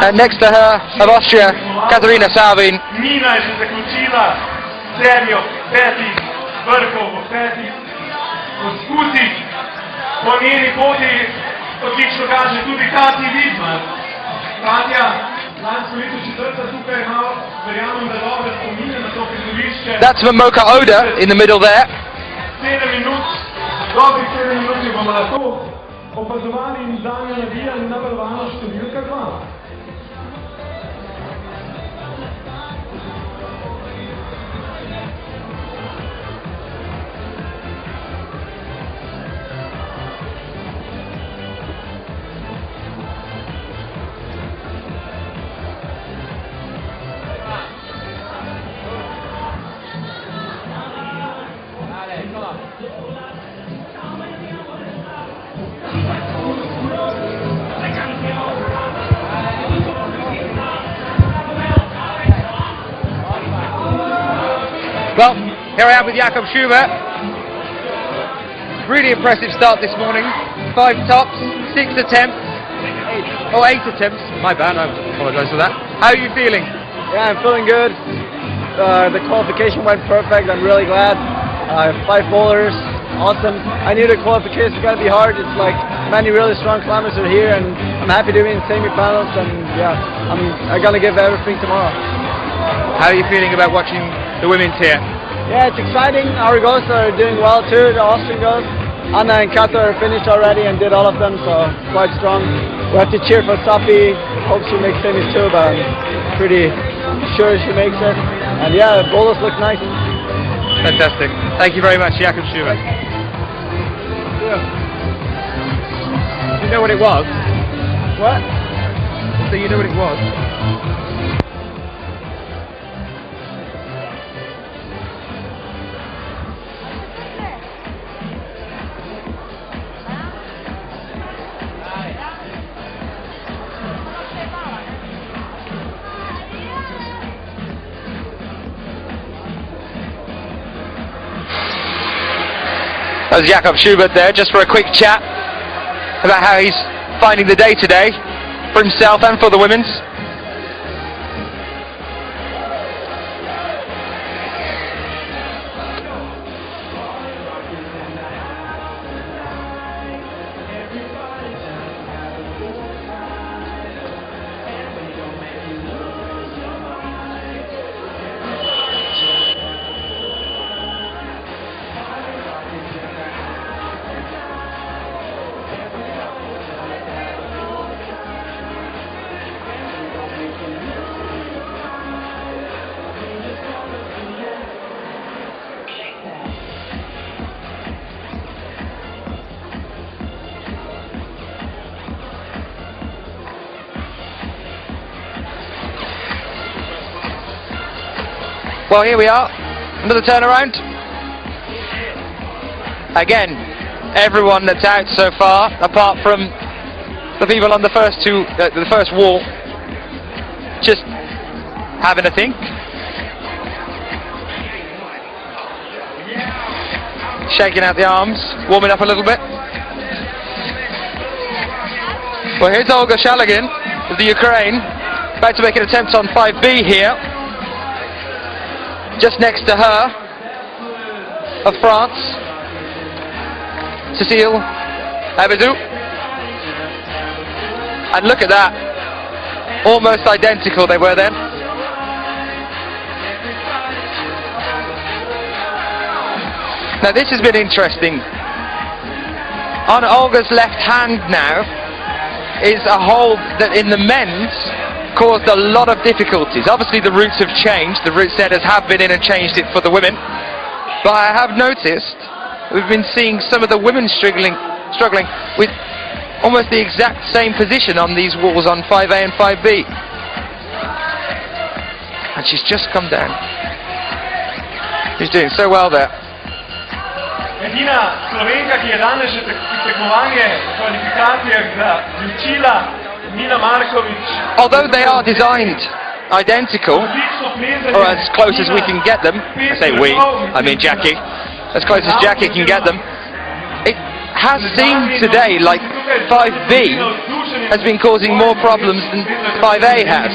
Speaker 2: And next to her of Austria, Katarina Salvin.
Speaker 1: Nina je že zaključila serijo 5 vrhov v 5 poskusih. Po njeni poti odlično kaže tudi Katja Vidmar. Katja, lansko leto 4. tukaj imel, verjamem, da dobre spomine na to prizorišče.
Speaker 2: That's Moka Oda in the middle there.
Speaker 1: 7 minut, dobrih 7 minut bomo lahko opazovali in zanjo navijali na balvano številka 2.
Speaker 2: Well, here I am with Jakob Schubert. Really impressive start this morning. 5 tops, 6 attempts. 8 attempts. My bad, I apologise for that. How are you feeling?
Speaker 5: Yeah, I'm feeling good. The qualification went perfect. I'm really glad. 5 boulders, awesome. I knew the qualification was going to be hard. It's like many really strong climbers are here, and I'm happy to be in semi-finals. And yeah, I'm going to give everything tomorrow.
Speaker 2: How are you feeling about watching the women's here?
Speaker 5: Yeah, it's exciting. Our girls are doing well too, the Austrian girls. Anna and Kata are finished already and did all of them, so quite strong. We have to cheer for Safi. Hope she makes semis too, but I'm pretty sure she makes it. And yeah, the boulders look nice.
Speaker 2: Fantastic. Thank you very much, Jakob Schubert.
Speaker 5: Yeah.
Speaker 2: You know what it was?
Speaker 5: What?
Speaker 2: So you know what it was? That was Jakob Schubert there, just for a quick chat about how he's finding the day today for himself and for the women's. Well, here we are, another turnaround. Again, everyone that's out so far, apart from the people on the first wall, just having a think. Shaking out the arms, warming up a little bit. Well, here's Olga Shalagin of the Ukraine, about to make an attempt on 5B here. Just next to her, of France, Cécile Abadou. And look at that, almost identical they were then. Now this has been interesting. On Olga's left hand now is a hold that in the men's caused a lot of difficulties. Obviously the routes have changed, the route setters have been in and changed it for the women. But I have noticed we've been seeing some of the women struggling with almost the exact same position on these walls on 5A and 5B. And she's just come down. She's doing so well there.
Speaker 1: Edina Slovenka, ki je danes že tekmovanje v kvalifikacijah zaključila, Mina Marković.
Speaker 2: Although they are designed identical, or as close as we can get them, I say we, I mean Jackie, as close as Jackie can get them, it has seemed today like 5B has been causing more problems than 5A has.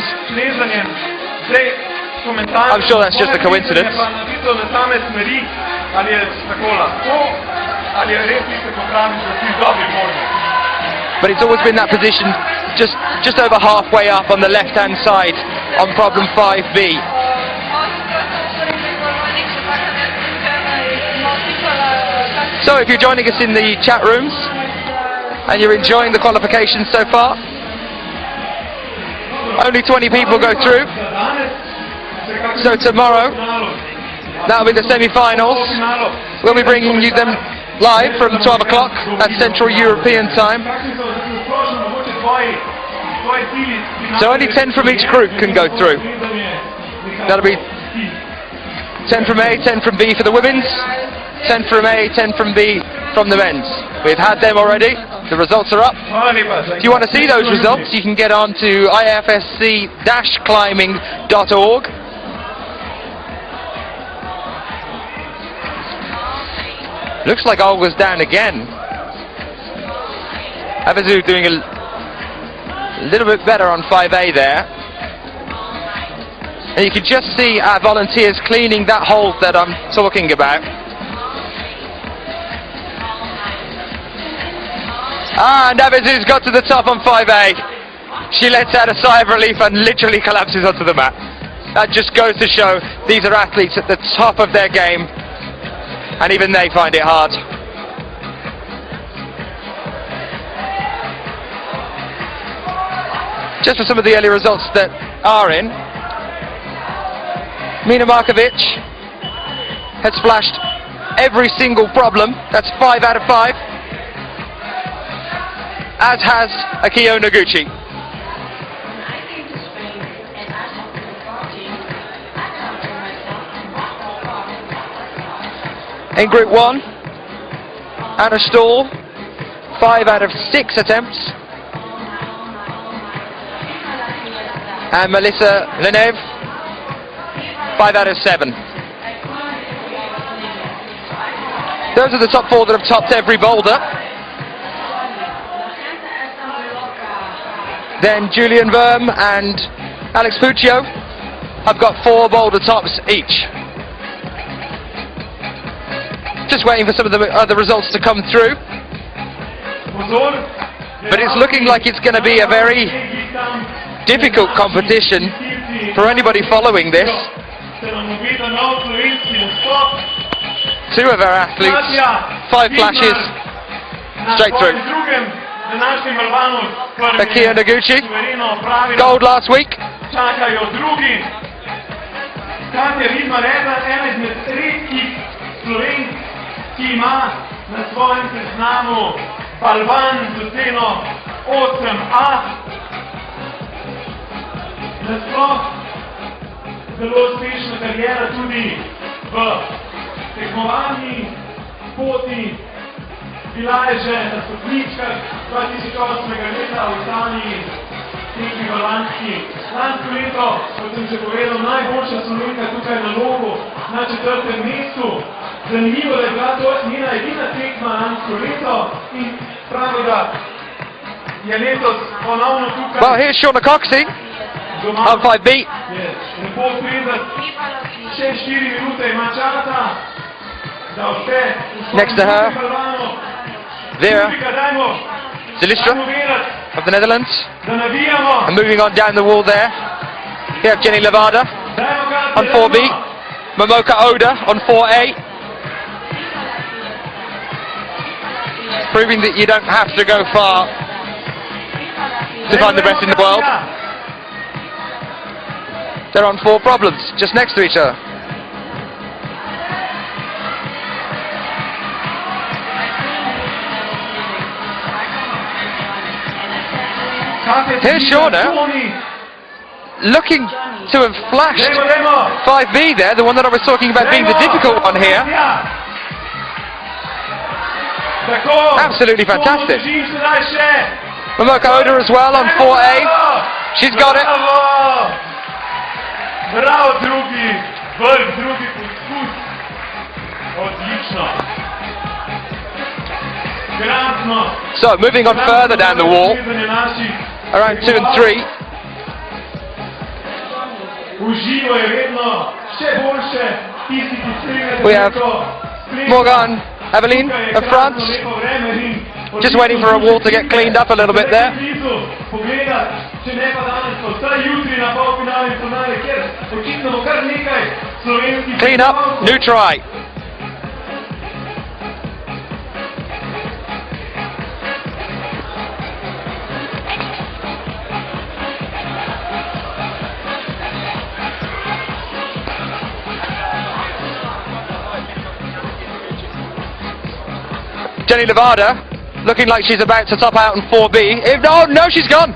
Speaker 2: I'm sure that's just a coincidence. But it's always been that position just over halfway up on the left hand side on problem 5B. So if you're joining us in the chat rooms and you're enjoying the qualifications so far, only 20 people go through. So tomorrow, that'll be the semi-finals. We'll be bringing you them live from 12 o'clock at Central European time. So only 10 from each group can go through. That'll be 10 from A, 10 from B for the women's, 10 from A, 10 from B from the men's. We've had them already. The results are up. If you want to see those results, you can get on to ifsc-climbing.org. Looks like Olga's down again. Abadou doing a little bit better on 5A there. And you can just see our volunteers cleaning that hold that I'm talking about. And Abadou's got to the top on 5A. She lets out a sigh of relief and literally collapses onto the mat. That just goes to show these are athletes at the top of their game, and even they find it hard. Just for some of the early results that are in, Mina Marković has splashed every single problem. That's 5 out of 5. As has Akio Noguchi. In Group 1, Anna Stahl, 5 out of 6 attempts. And Melissa Leneve, 5 out of 7. Those are the top 4 that have topped every boulder. Then Julian Verm and Alex Puccio have got 4 boulder tops each. Just waiting for some of the other results to come through. But it's looking like it's going to be a very difficult competition for anybody following this. 2 of our athletes, 5 flashes, straight through. Akio Noguchi, gold last week.
Speaker 1: Ki ima na svojem seznamu balvan z oceno 8A. Nasploh zelo uspešna karijera tudi v tekmovanji, poti. Bila je že na stopničkah 2008. leta v Italiji, tekmi v lansko leto, kot sem že povedal, najboljša Slovenka tukaj na logu na 4. mestu. Zanimivo, da je bila to njena edina tekma lansko leto in pravi, da je letos ponovno tukaj.
Speaker 2: Well, here's Shauna Coxey on 5B.
Speaker 1: Lepo pride, še 4 minute ima časa, da vse
Speaker 2: Next to her, Vera Zilistra of the Netherlands. And moving on down the wall there, we have Jenny Levada on 4B, Momoka Oda on 4A. Proving that you don't have to go far to find the best in the world. They're on 4 problems, just next to each other. Here's Shauna, looking to have flashed 5B there, the one that I was talking about being the difficult one here. Absolutely fantastic. Momoka Oda as well on 4A. She's got it.
Speaker 1: Bravo, drugi poskus. Odlično. Krasno.
Speaker 2: So moving on further down the wall, around 2 and 3.
Speaker 1: Uživo je vedno še boljše, tisti, ki spremljate
Speaker 2: We have Morgan Evelyn of France, just waiting for a wall to get cleaned up a little bit there. Clean up, new try. Jenny Levada looking like she's about to top out on 4B. Oh no, she's gone.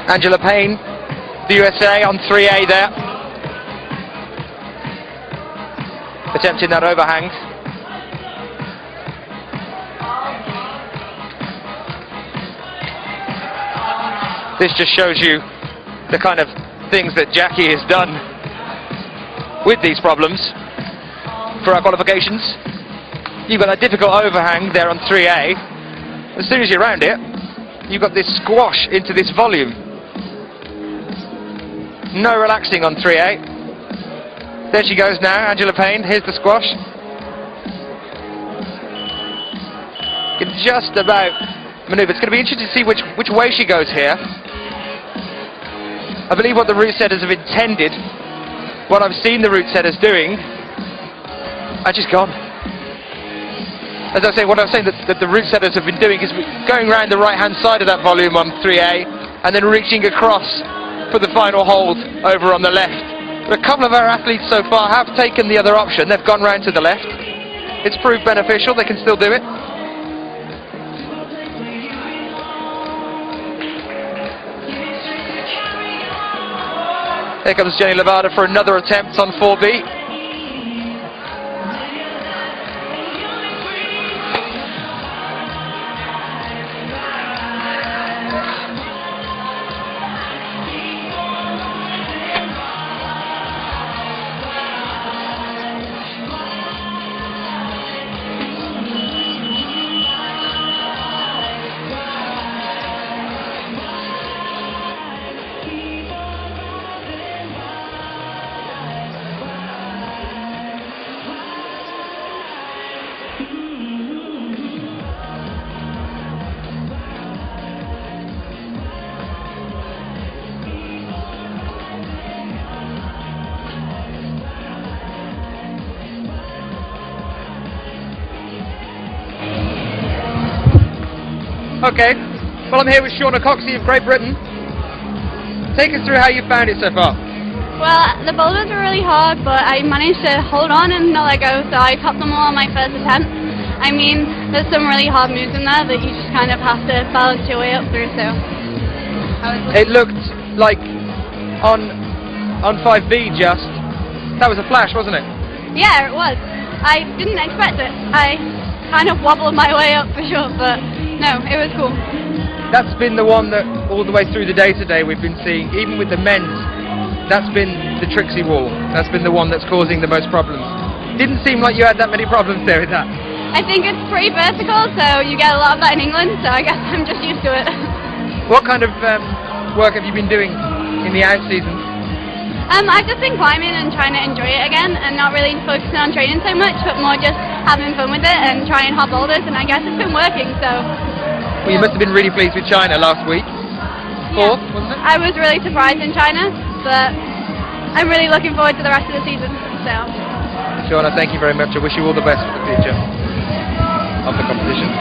Speaker 2: Angela Payne, the USA on 3A there. Attempting that overhang. This just shows you the kind of things that Jackie has done with these problems for our qualifications. You've got a difficult overhang there on 3A. As soon as you're around it, you've got this squash into this volume. No relaxing on 3A. There she goes now, Angela Payne. Here's the squash. Can just about manoeuvre. It's going to be interesting to see which way she goes here. I believe what the route setters have intended, what I've seen the route setters doing, she's gone. As I say, what I'm saying that the route setters have been doing is going around the right-hand side of that volume on 3A and then reaching across for the final hold over on the left. But a couple of our athletes so far have taken the other option. They've gone round to the left. It's proved beneficial. They can still do it. Here comes Jenny Levada for another attempt on 4B. Okay, well I'm here with Shauna Coxey of Great Britain. Take us through how you found it so far.
Speaker 6: Well, the boulders were really hard, but I managed to hold on and not let go, so I topped them all on my first attempt. I mean, there's some really hard moves in there that you just kind of have to balance your way up through, so...
Speaker 2: It looked like on 5B just, that was a flash, wasn't it?
Speaker 6: Yeah, it was. I didn't expect it. I kind of wobbled my way up for sure, but no, it was cool.
Speaker 2: That's been the one that all the way through the day today we've been seeing, even with the men's, that's been the Trixie wall. That's been the one that's causing the most problems. Didn't seem like you had that many problems there with that.
Speaker 6: I think it's pretty vertical, so you get a lot of that in England, so I guess I'm just used to it.
Speaker 2: What kind of work have you been doing in the out season?
Speaker 6: I've just been climbing and trying to enjoy it again, and not really focusing on training so much, but more just having fun with it and trying hard boulders, and I guess it's been working, so...
Speaker 2: Well, you must have been really pleased with China last week. Fourth, wasn't it?
Speaker 6: I was really surprised in China, but I'm really looking forward to the rest of the season, so...
Speaker 2: Shauna, thank you very much. I wish you all the best for the future of the competition.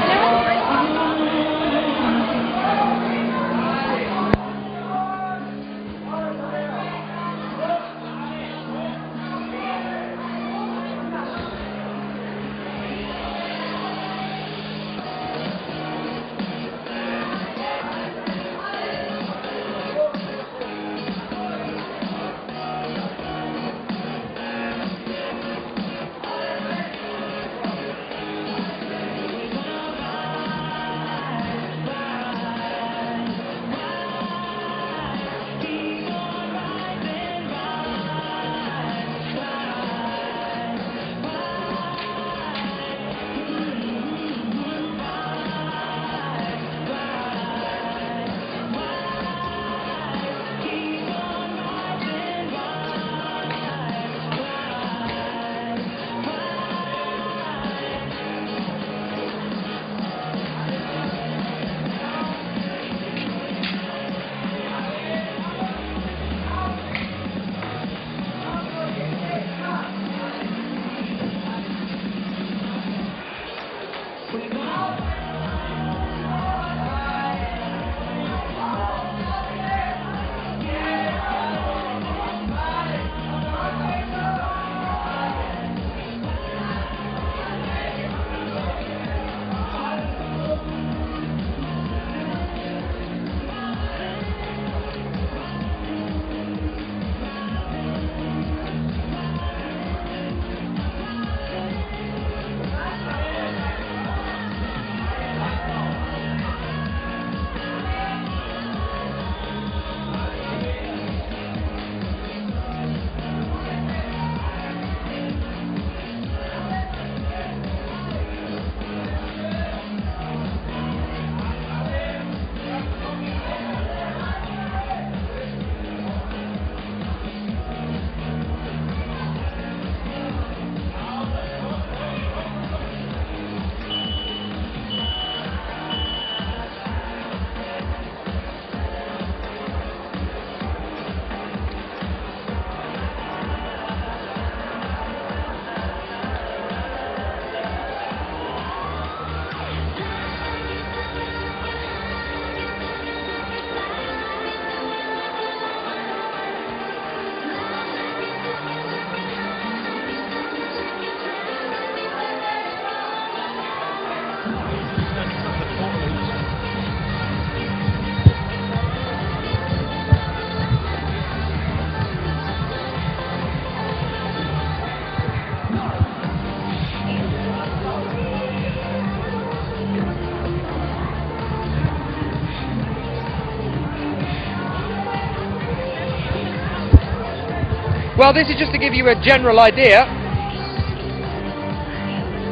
Speaker 2: Well, this is just to give you a general idea.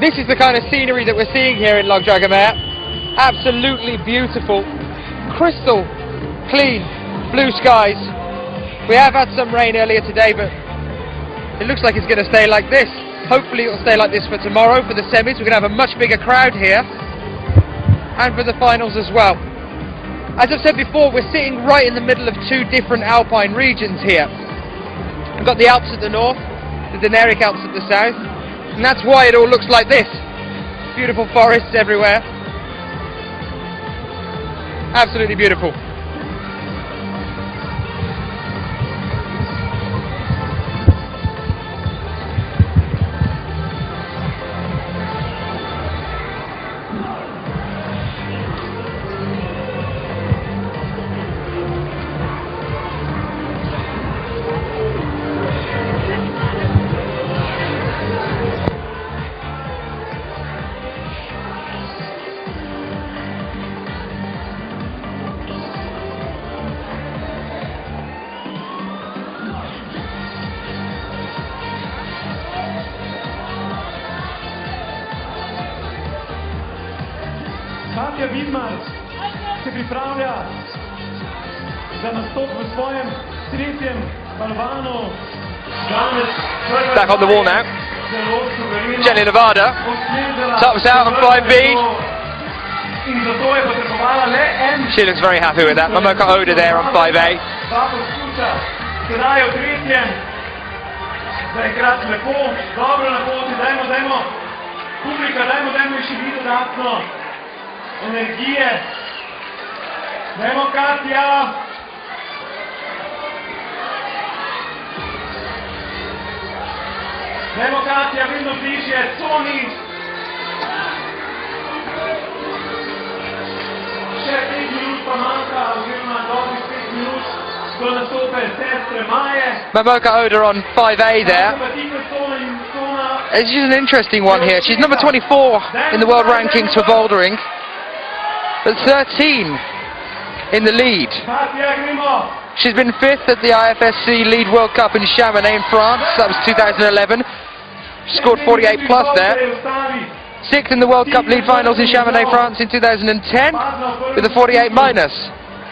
Speaker 2: This is the kind of scenery that we're seeing here in Dragomer. Absolutely beautiful, crystal clean blue skies. We have had some rain earlier today, but it looks like it's going to stay like this. Hopefully it'll stay like this for tomorrow, for the semis. We're going to have a much bigger crowd here, and for the finals as well. As I've said before, we're sitting right in the middle of two different alpine regions here. We've got the Alps at the north, the Dinaric Alps at the south, and that's why it all looks like this. Beautiful forests everywhere. Absolutely beautiful.
Speaker 1: Katja Widmar se pripravlja za nastop v svojem tretjem balvanu.
Speaker 2: Back on the wall now. Jenny Nevada tops out on 5B. She looks very happy with that. Mamoka Oda there on 5A.
Speaker 1: Sedaj v tretjem. Zaenkrat lepo, dobro na poti, dajmo. Publika, dajmo še biti dodatno energije. Dajmo Katja. Dajmo Katja, vedno bližje, Toni. Še 5 minut pa manjka, oziroma dobrih 5 minut do nastope sestre Maje.
Speaker 2: Mamoka Oda on 5A there. She's an interesting one here. She's number 24 in the world rankings for bouldering, but 13 in the lead. She's been 5th at the IFSC Lead World Cup in Chamonix in France. That was 2011. She scored 48 plus there. 6th in the World Cup Lead Finals in Chamonix, France in 2010 with a 48 minus.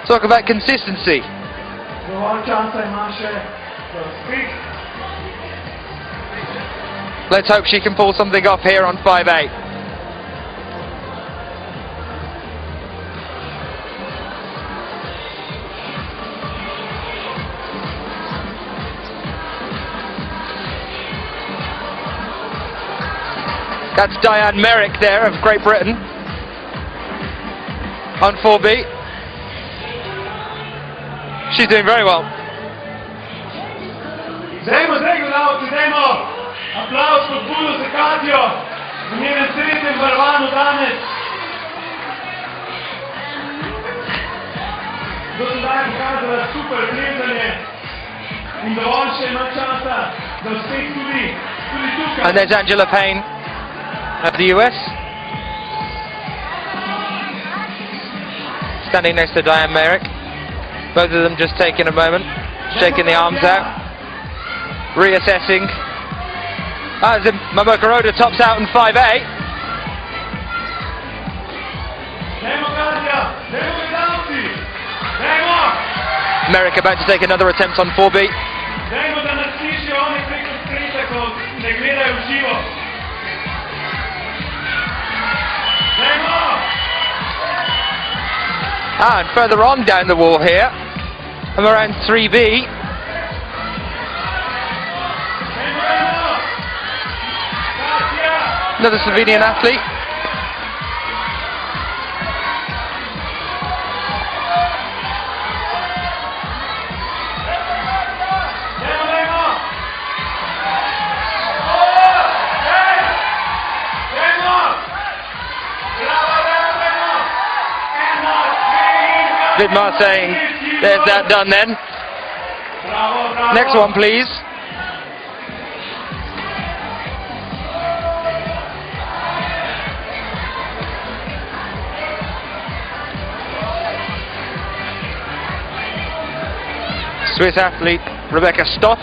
Speaker 2: Talk about consistency. Let's hope she can pull something off here on 5A. That's Diane Merrick there of Great Britain on 4B. She's doing very well.
Speaker 1: Aplauz pod Boulder za Katjo v njenem tretjem balvanu danes. Do sedaj je pokazala super plezanje in dovolj še ima časa, da uspeh tudi tukaj.
Speaker 2: And there's Angela Payne of the US, standing next to Diane Merrick. Both of them just taking a moment, shaking the arms out, reassessing. As Mamoka Oda tops out in 5A. Merrick about to take another attempt on 4B. And further on down the wall here, I'm around 3B. Another Slovenian athlete. Vidmar saying, there's that done then. Next one, please. Swiss athlete Rebecca Stotz.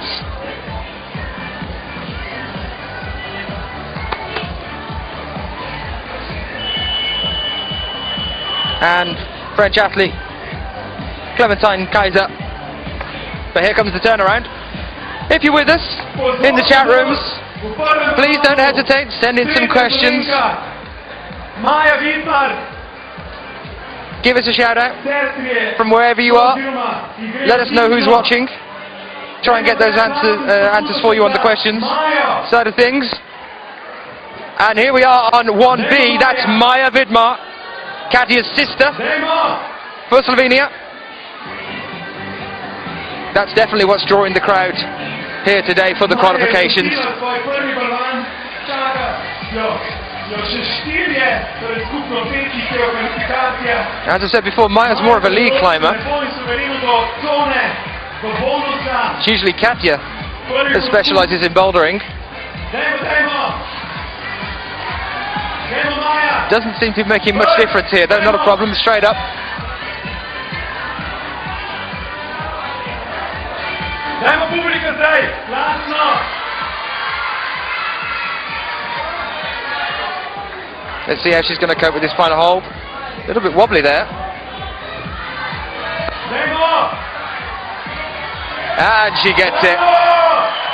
Speaker 2: And French athlete Clementine Kaiser. But here comes the turnaround. If you're with us in the chat rooms, please don't hesitate, send in some questions. Give us a shout out from wherever you are. Let us know who's watching. Try and get those answers for you on the questions side of things. And here we are on 1B. That's Maya Vidmar, Katja's sister. for Slovenia. That's definitely what's drawing the crowd here today for the qualifications. As I said before, Maja's more of a lead climber. It's usually Katja that specialises in bouldering. Doesn't seem to be making much difference here though, not a problem, straight up. Let's see how she's going to cope with this final hold. A little bit wobbly there. And she gets it.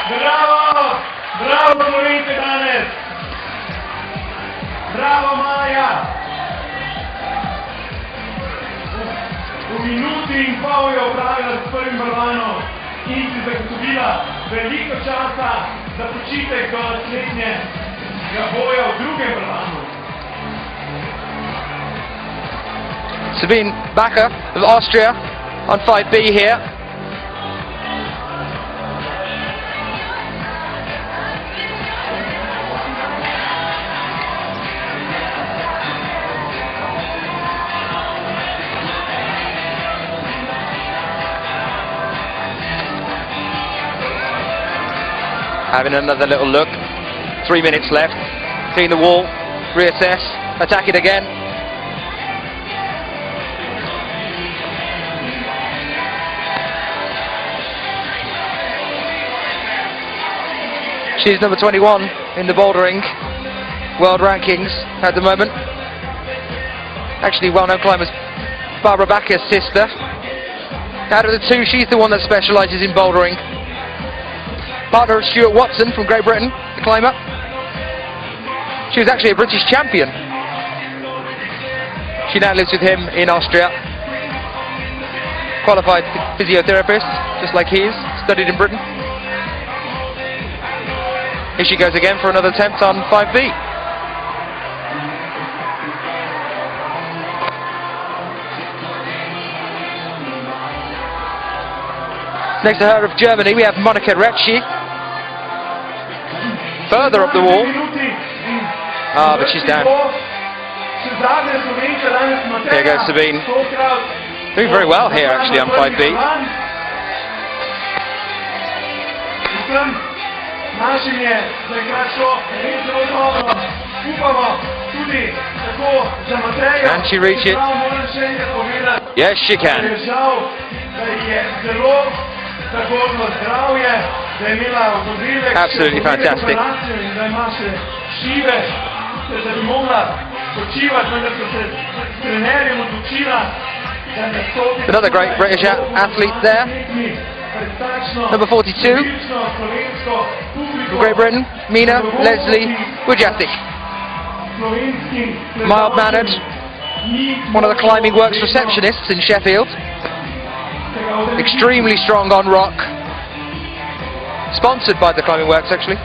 Speaker 1: Bravo! Bravo, Slovenke danes! Bravo, Maja! V minuti in pol je opravila s prvim balvanom in si zagotovila veliko časa za počitek do naslednjega boja v drugem balvanu.
Speaker 2: Sabine Bacher of Austria on 5B here. Having another little look. 3 minutes left. Clean the wall, reassess, attack it again. She's number 21 in the bouldering world rankings at the moment. Actually, well-known climbers Barbara Bacher's sister. Out of the two, she's the one that specialises in bouldering. Partner of Stuart Watson from Great Britain, the climber. She was actually a British champion. She now lives with him in Austria. Qualified physiotherapist, just like he is, studied in Britain. Here she goes again for another attempt on 5B. Next to her of Germany, we have Monika Retschi. Further up the wall. Ah, but she's down. There goes Sabine. Doing very well here, actually, on 5B. Can she reach it? Yes, she can. Absolutely fantastic. Another great British athlete there. Number 42 from Great Britain, Mina Leslie Bujatic. Mild-mannered, one of the Climbing Works receptionists in Sheffield. Extremely strong on rock. Sponsored by the Climbing Works, actually.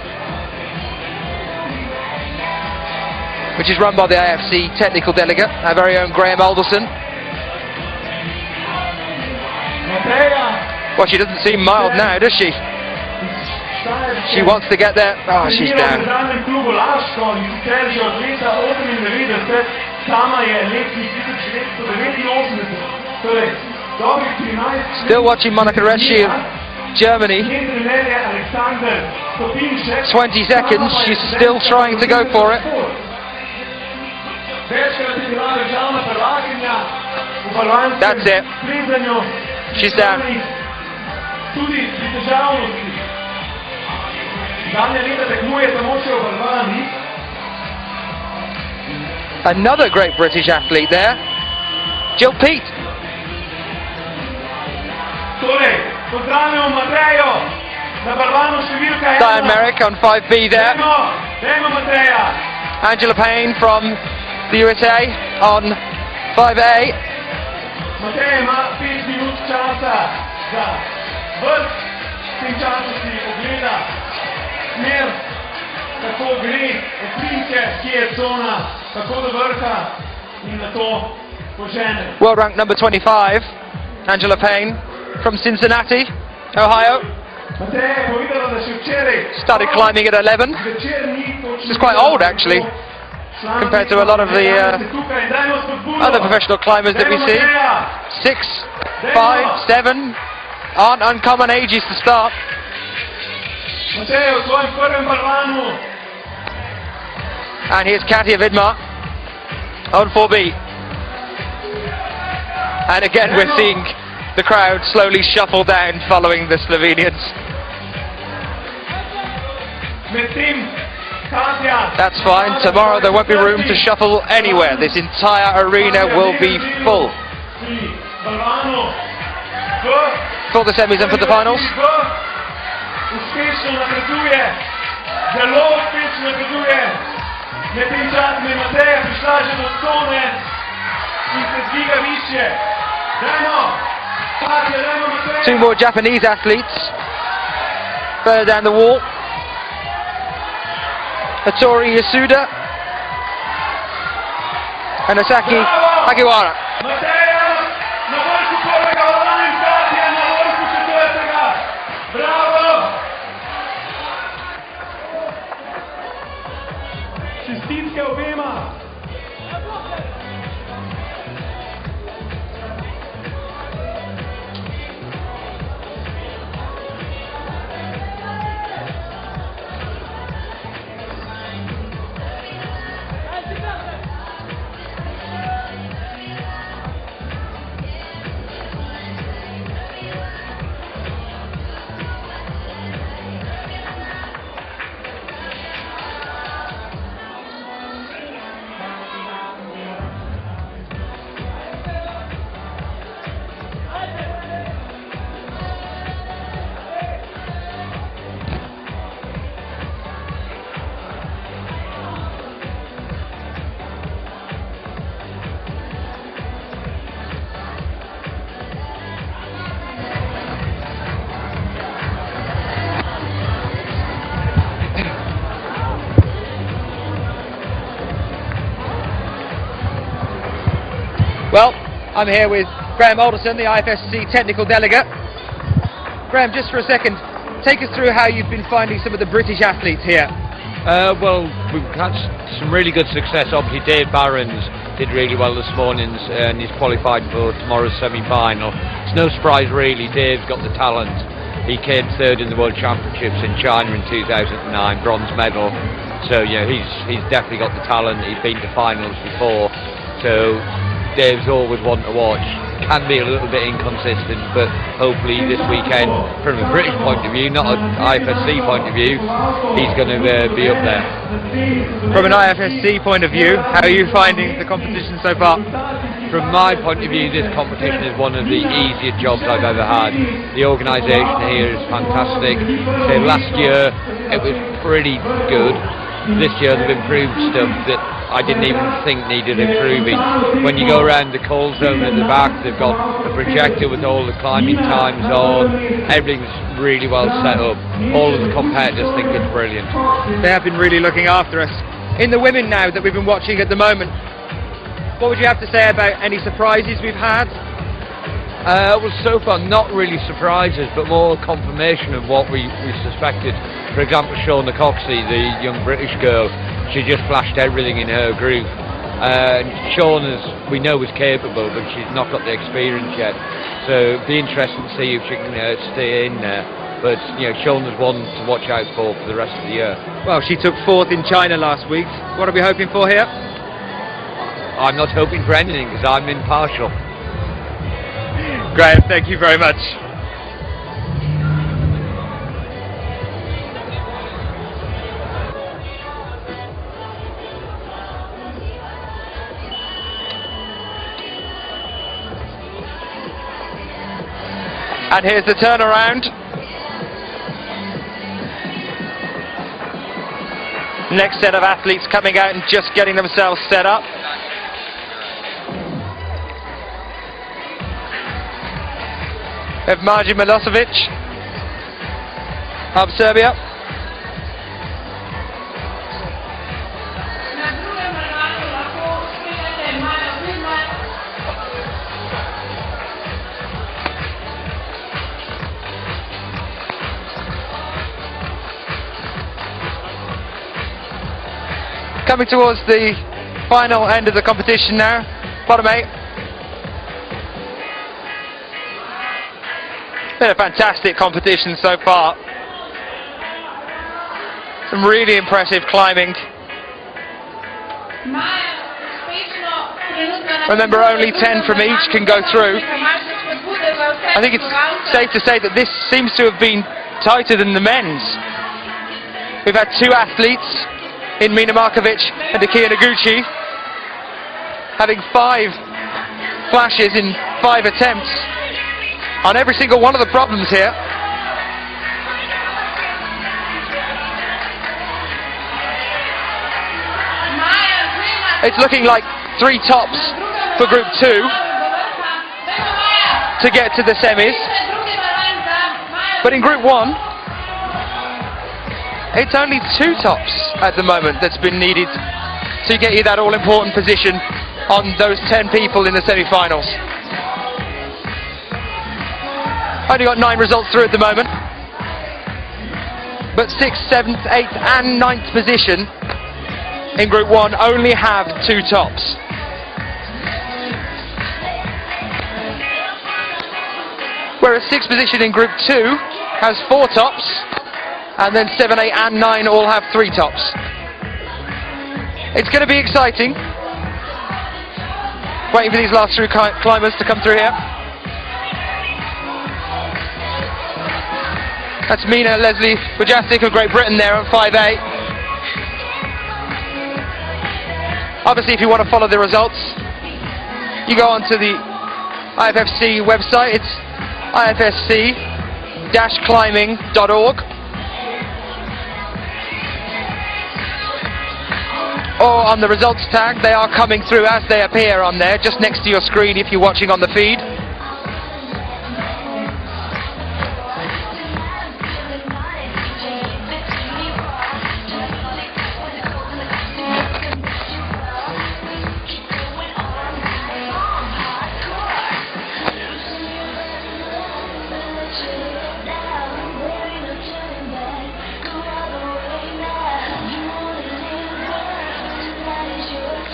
Speaker 2: Which is run by the IFSC technical delegate, our very own Graham Alderson. Well, she doesn't seem mild now, does she? She wants to get there. Oh, she's down. Still watching Monika Retschi of Germany. 20 seconds, she's still trying to go for it. That's it. She's down. Another great British athlete there, Jill Peat. Diane Merrick on 5B there. Angela Payne from the USA on 5A.
Speaker 1: Tako gre, oprinke, kje je cona, tako do vrha in na to po žene.
Speaker 2: World rank number 25, Angela Payne from Cincinnati, Ohio.
Speaker 1: Mateja je povedala, da še včeraj
Speaker 2: Started climbing at 11.
Speaker 1: zvečer ni točno
Speaker 2: She's quite old actually, compared to a lot of the other professional climbers that we see. 6, 5, 7 aren't uncommon ages to start.
Speaker 1: Mateja v svojem prvem balvanu.
Speaker 2: And here's Katia Vidmar on 4B. And again we're seeing the crowd slowly shuffle down following the Slovenians.
Speaker 1: Medtem Katja.
Speaker 2: That's fine, tomorrow there won't be room to shuffle anywhere. This entire arena will be full.
Speaker 1: Pri balvanu
Speaker 2: For the semis and for the finals.
Speaker 1: Uspešno napreduje. Zelo uspešno napreduje. Med tem časom je Mateja prišla že do stone in se dviga višje. Dajmo! Katja, dajmo Mateja!
Speaker 2: Two more Japanese athletes further down the wall. Hattori Yasuda and Asaki Hagiwara.
Speaker 1: Mateja na vrhu prvega balvana in Katja na vrhu četvrtega. Bravo! Čestitke obema!
Speaker 2: Well, I'm here with Graham Alderson, the IFSC technical delegate. Graham, just for a second, take us through how you've been finding some of the British athletes here.
Speaker 7: Well, we've had some really good success. Obviously, Dave Barron's did really well this morning and he's qualified for tomorrow's semi-final. It's no surprise really, Dave's got the talent. He came third in the World Championships in China in 2009, bronze medal. So, yeah, he's definitely got the talent. He's been to finals before. So, Dave's always one to watch. Can be a little bit inconsistent, but hopefully this weekend, from a British point of view, not an IFSC point of view, he's going to be up there.
Speaker 2: From an IFSC point of view, how are you finding the competition so far?
Speaker 7: From my point of view, this competition is one of the easiest jobs I've ever had. The organisation here is fantastic. So last year it was pretty good. This year they've improved stuff that I didn't even think needed improving. When you go around the call zone at the back, they've got a projector with all the climbing times on. Everything's really well set up. All of the competitors think it's brilliant.
Speaker 2: They have been really looking after us. In the women now that we've been watching at the moment, what would you have to say about any surprises we've had?
Speaker 7: Well, so far not really surprises, but more confirmation of what we suspected. For example, Shauna Coxey, the young British girl, she just flashed everything in her group. Shauna's, we know, is capable, but she's not got the experience yet. So it'd be interesting to see if she can stay in there. But you know, Shauna's one to watch out for the rest of the year.
Speaker 2: Well, she took 4th in China last week. What are we hoping for here?
Speaker 7: I'm not hoping for anything because I'm impartial.
Speaker 2: Graham, thank you very much. And here's the turnaround. Next set of athletes coming out and just getting themselves set up. We have Marji Milosevic of Serbia. Coming towards the final end of the competition now. Bottom 8. Been a fantastic competition so far. Some really impressive climbing. Remember, only 10 from each can go through. I think it's safe to say that this seems to have been tighter than the men's. We've had 2 athletes in Mina Markovic and Akia Noguchi having 5 flashes in 5 attempts on every single one of the problems here. It's looking like 3 tops for Group 2 to get to the semis. But in Group 1, it's only 2 tops at the moment that's been needed to get you that all-important position on those 10 people in the semi-finals. Only got 9 results through at the moment. But 6th, 7th, 8th and 9th position in Group 1 only have 2 tops. Whereas 6th position in Group 2 has 4 tops, and then 7, 8 and 9 all have 3 tops. It's going to be exciting. Waiting for these last 3 climbers to come through here. That's Mina Leslie Bujastic of Great Britain there on 5A. Obviously, if you want to follow the results, you go onto the IFSC website. It's ifsc-climbing.org. Or on the results tag. They are coming through as they appear on there, just next to your screen if you're watching on the feed.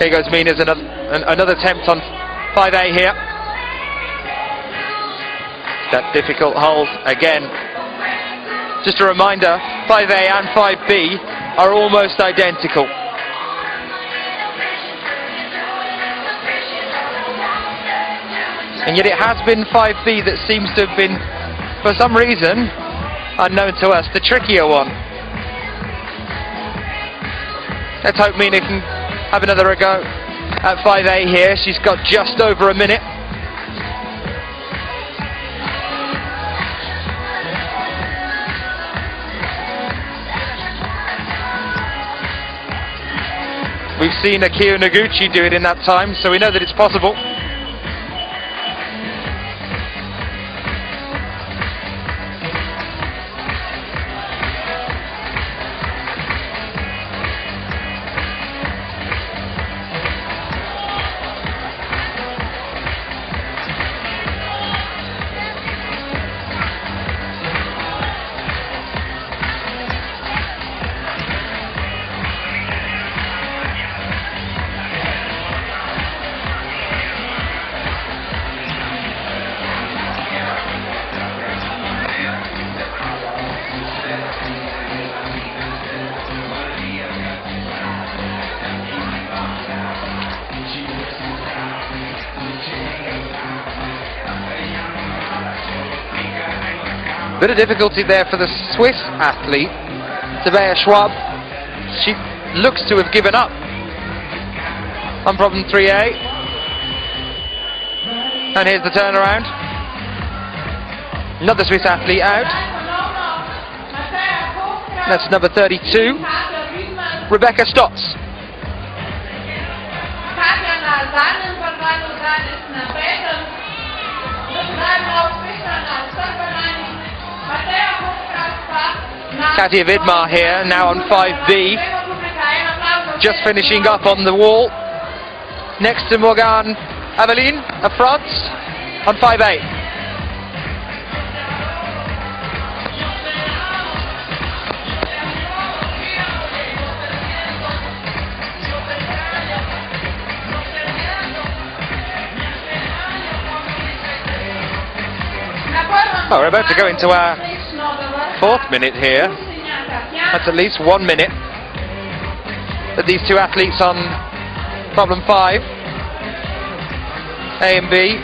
Speaker 2: Here goes Mina's another attempt on 5A here. That difficult hold again. Just a reminder, 5A and 5B are almost identical. And yet it has been 5B that seems to have been, for some reason, unknown to us, the trickier one. Let's hope Mina can have another go at 5A here. She's got just over a minute. We've seen Akia Noguchi do it in that time, so we know that it's possible. Bit of difficulty there for the Swiss athlete, Tabea Schwab. She looks to have given up on problem 3A. And here's the turnaround. Another Swiss athlete out. That's number 32, Rebecca Stotz. Katia Vidmar here, now on 5B, just finishing up on the wall, next to Morgane Aveline of France, on 5A. Oh, we're about to go into our 4th minute here. That's at least 1 minute that these two athletes on problem 5, A and B,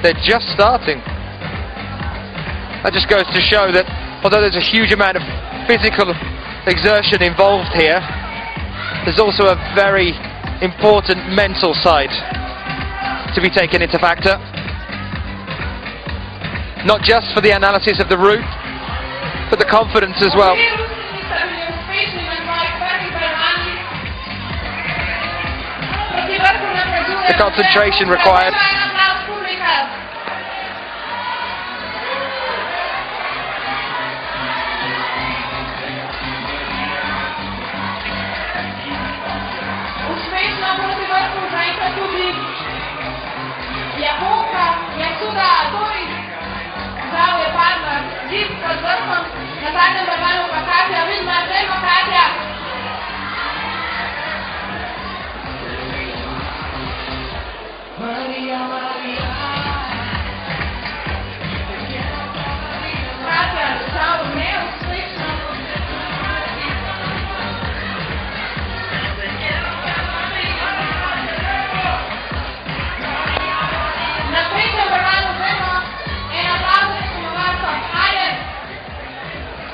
Speaker 2: they're just starting. That just goes to show that although there's a huge amount of physical exertion involved here, there's also a very important mental side to be taken into factor. Not just for the analysis of the route, but the confidence as well. The concentration required.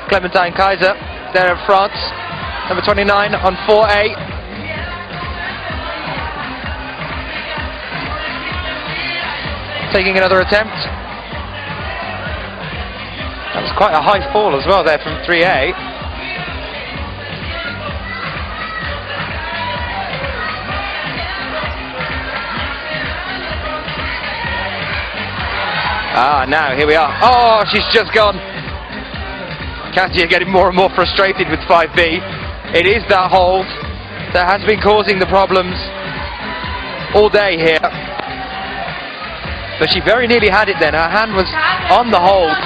Speaker 2: Clementine Kaiser there in France, number 29 on 4A. Taking another attempt. That was quite a high fall as well there from 3A. Ah, now here we are. Oh, she's just gone. Katia getting more and more frustrated with 5B. It is that hold that has been causing the problems all day here. But she very nearly had it then. Her hand was on the hold.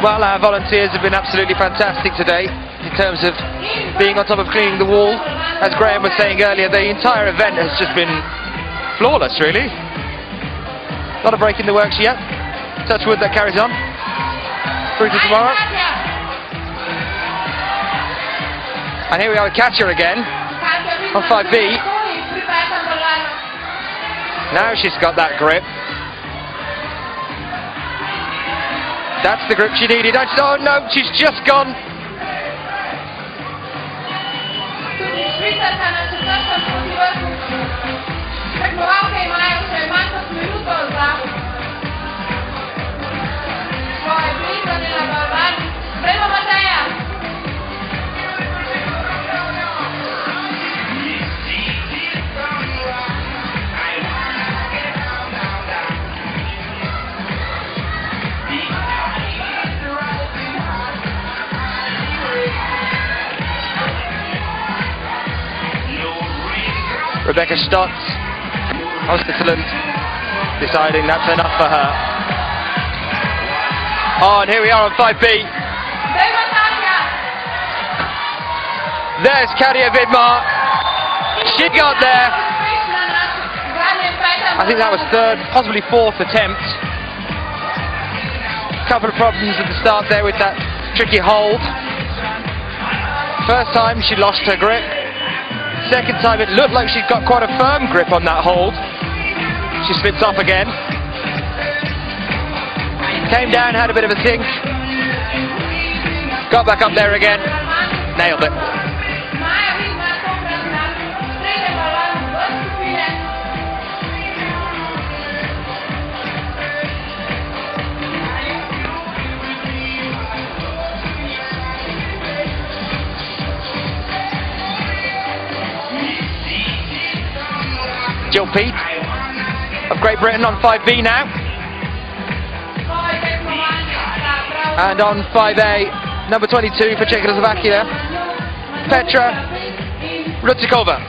Speaker 2: Well, our volunteers have been absolutely fantastic today in terms of being on top of cleaning the wall. As Graham was saying earlier, the entire event has just been flawless, really. Not a break in the works yet. Touch wood, that carries on through to tomorrow. And here we are with Katia again on 5B. Now she's got that grip. That's the grip she needed. Oh no, she's just gone. Rebecca Stotts, Switzerland, deciding that's enough for her. Oh, and here we are on 5B. There's Katia Vidmar. She got there. I think that was 3rd, possibly 4th attempt. Couple of problems at the start there with that tricky hold. First time she lost her grip. Second time it looked like she'd got quite a firm grip on that hold. She slips off again. Came down, had a bit of a sink. Got back up there again. Nailed it. Jill Peat of Great Britain on 5B now. And on 5A, number 22 for Czechoslovakia, Petra Rutikova.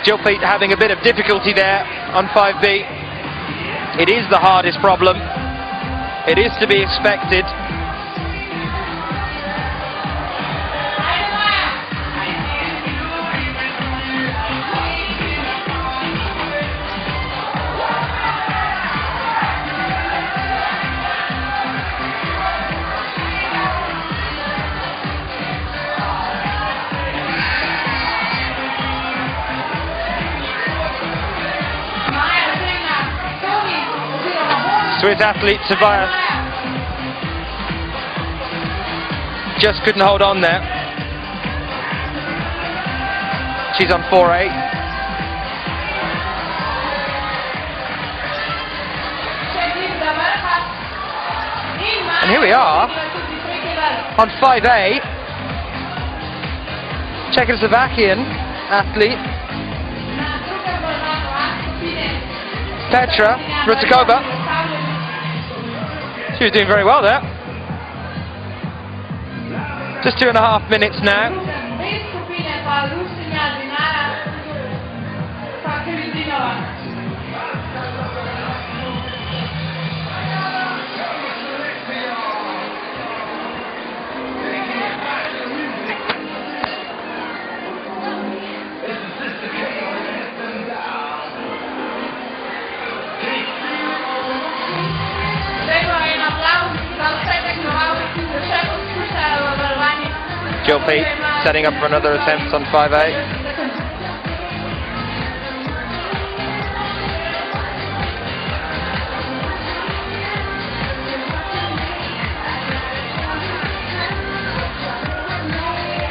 Speaker 2: Jill Pete having a bit of difficulty there on 5B. It is the hardest problem. It is to be expected. Swiss athlete Tobias just couldn't hold on there. She's on 4.8. And here we are on 5A. Czechoslovakian athlete Petra Rutikova. She was doing very well there. Just 2.5 minutes now. Jill Pete setting up for another attempt on 5A.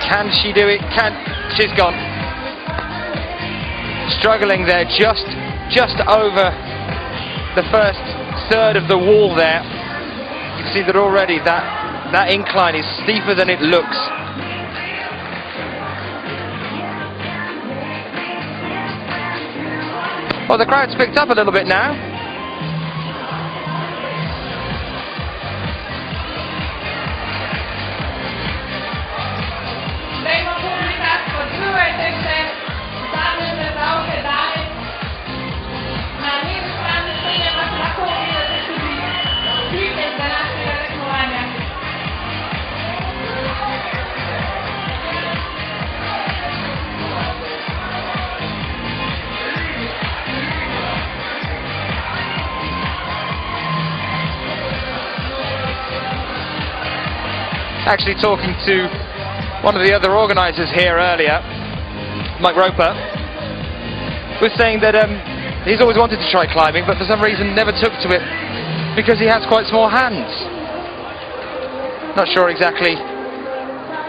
Speaker 2: Can she do it? She's gone. Struggling there, just over the first third of the wall there. You can see that already that incline is steeper than it looks. Well, the crowd's picked up a little bit now. Actually talking to one of the other organisers here earlier, Mike Roper, was saying that he's always wanted to try climbing, but for some reason never took to it because he has quite small hands. Not sure exactly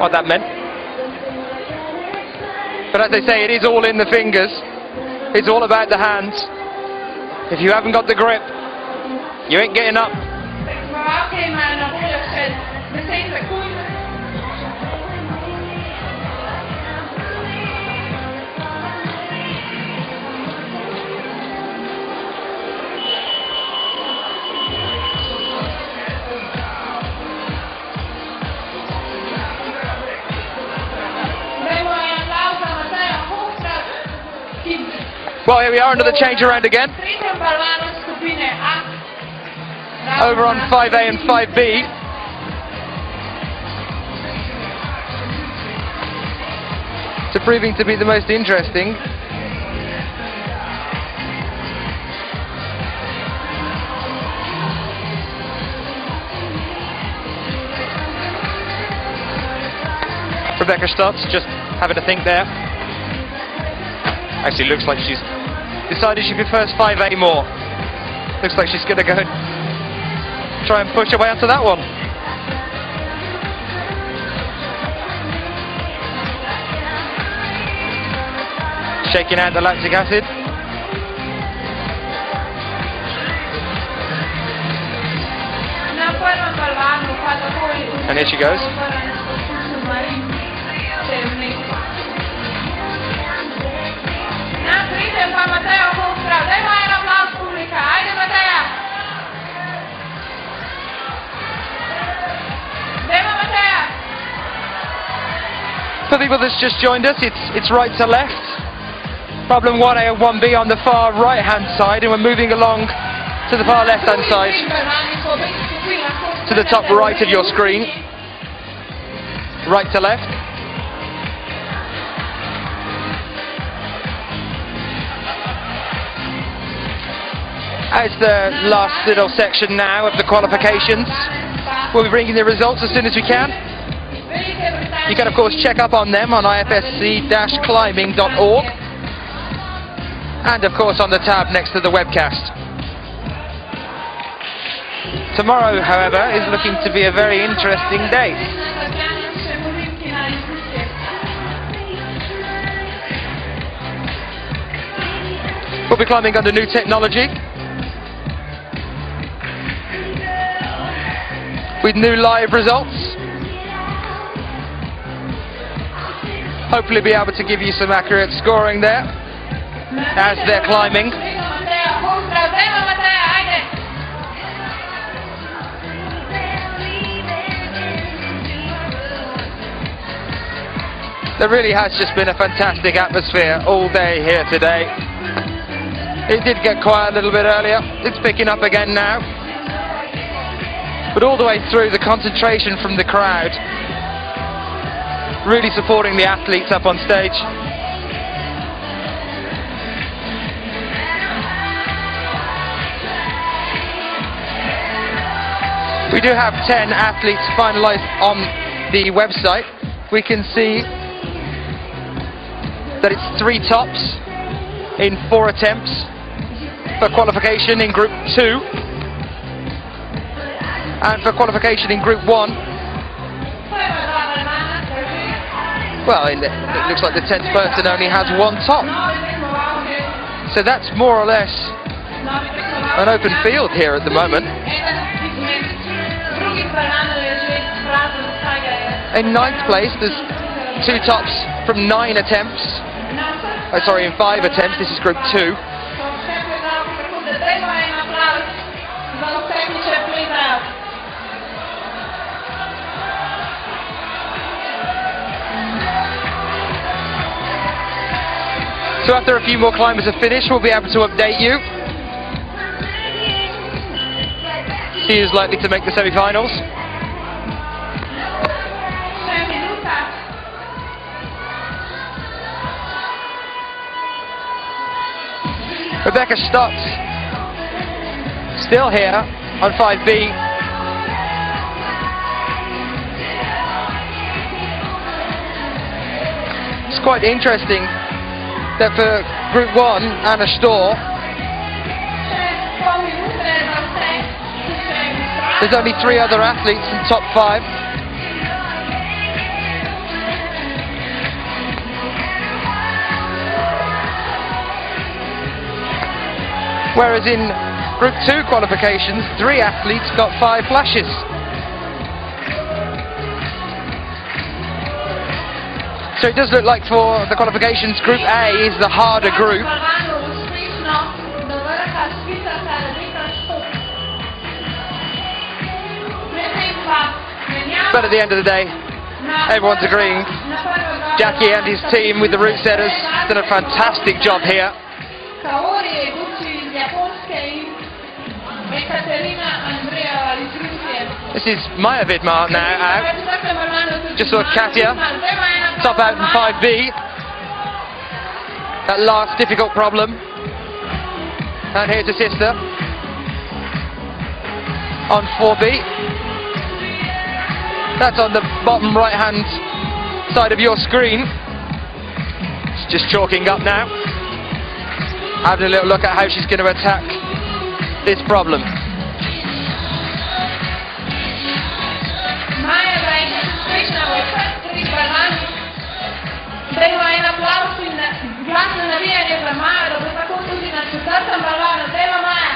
Speaker 2: what that meant. But as they say, it is all in the fingers. It's all about the hands. If you haven't got the grip, you ain't getting up. Well, here we are, another change around again. Over on 5A and 5B. It's proving to be the most interesting. Rebecca Stotts just having a think there. Actually looks like she's decided she prefers 5A more. Looks like she's going to go try and push her way onto that one. Shaking out the lactic acid. And here she goes. For people that's just joined us, it's right to left. Problem 1A and 1B on the far right hand side, and we're moving along to the far left hand side, to the top right of your screen. Right to left. It's the last little section now of the qualifications. We'll be bringing the results as soon as we can. You can of course check up on them on ifsc-climbing.org, and of course on the tab next to the webcast. Tomorrow, however, is looking to be a very interesting day. We'll be climbing under new technology, with new live results. Hopefully be able to give you some accurate scoring there as they're climbing. There really has just been a fantastic atmosphere all day here today. It did get quiet a little bit earlier. It's picking up again now. But all the way through, the concentration from the crowd really supporting the athletes up on stage. We do have 10 athletes finalised on the website. We can see that it's 3 tops in 4 attempts for qualification in Group 2. And for qualification in Group 1, well, it looks like the 10th person only has 1 top. So that's more or less an open field here at the moment. In 9th place, there's 2 tops from 9 attempts. Oh, sorry, in 5 attempts. This is Group 2. So after a few more climbers have finished, we'll be able to update you. See who's likely to make the semi-finals. Rebecca Stotts, still here on 5B. It's quite interesting that for Group 1, Anna Storr, there's only 3 other athletes in top 5. Whereas in Group 2 qualifications, 3 athletes got 5 flashes. So it does look like for the qualifications, Group A is the harder group. But at the end of the day, everyone's agreeing. Jackie and his team with the route setters done a fantastic job here. This is Maya Vidmar now out. Just saw Katja top out in 5B. That last difficult problem. And here's her sister on 4B. That's on the bottom right hand side of your screen. It's just chalking up now. Having a little look at how she's going to attack this problem.
Speaker 4: Dajmo en aplauz in glasno navijanje za Majo, da bo tako tudi na 4. balvanu. Dajmo Maja!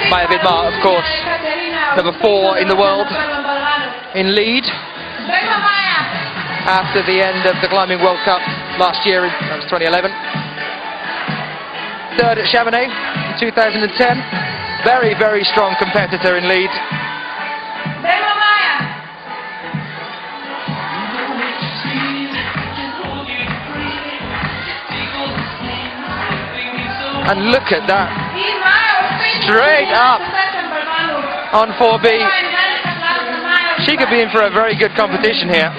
Speaker 2: Maja Vidmar, of course, number 4 in the world, in lead after the end of the Climbing World Cup last year, that was 2011. Third at Chamonix in 2010. Very, very strong competitor in lead. And look at that. Straight up on 4B. She could be in for a very good competition here.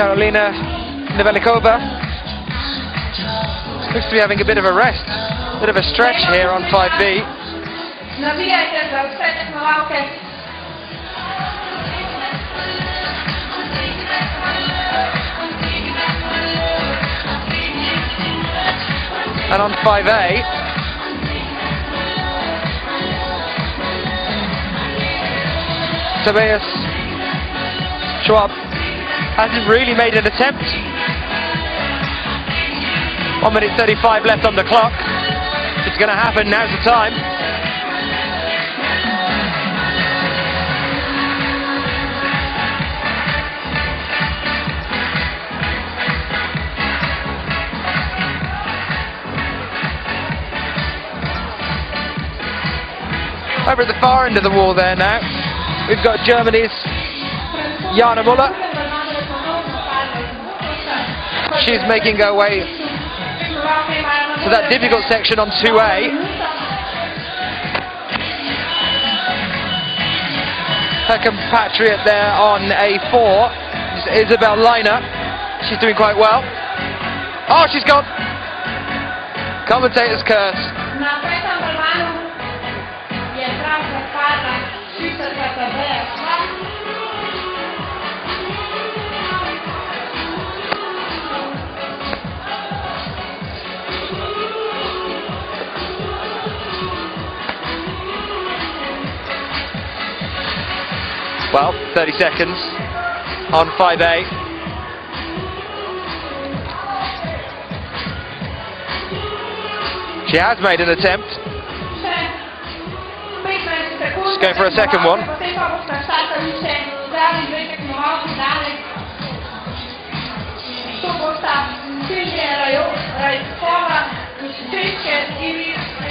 Speaker 2: Karolina Nevelikova looks to be having a bit of a rest, bit of a stretch here on 5B. And on 5A, Tobias Schwab hasn't really made an attempt. 1 minute 35 left on the clock. It's going to happen, now's the time. Over at the far end of the wall there now, we've got Germany's Jana Müller. She's making her way to that difficult section on 2A. Her compatriot there on A4 is Isabel Leiner. She's doing quite well. Oh, she's gone. Commentator's curse. Well, 30 seconds on 5A. She has made an attempt. Just going for a second one.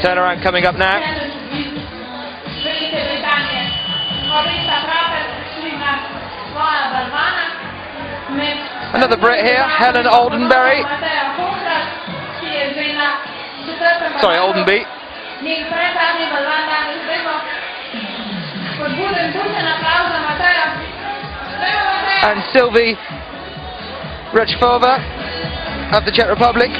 Speaker 2: Turnaround coming up now. Another Brit here, Helen Oldenberry. Sorry, Oldenby. And Sylvie Rechkova of the Czech Republic.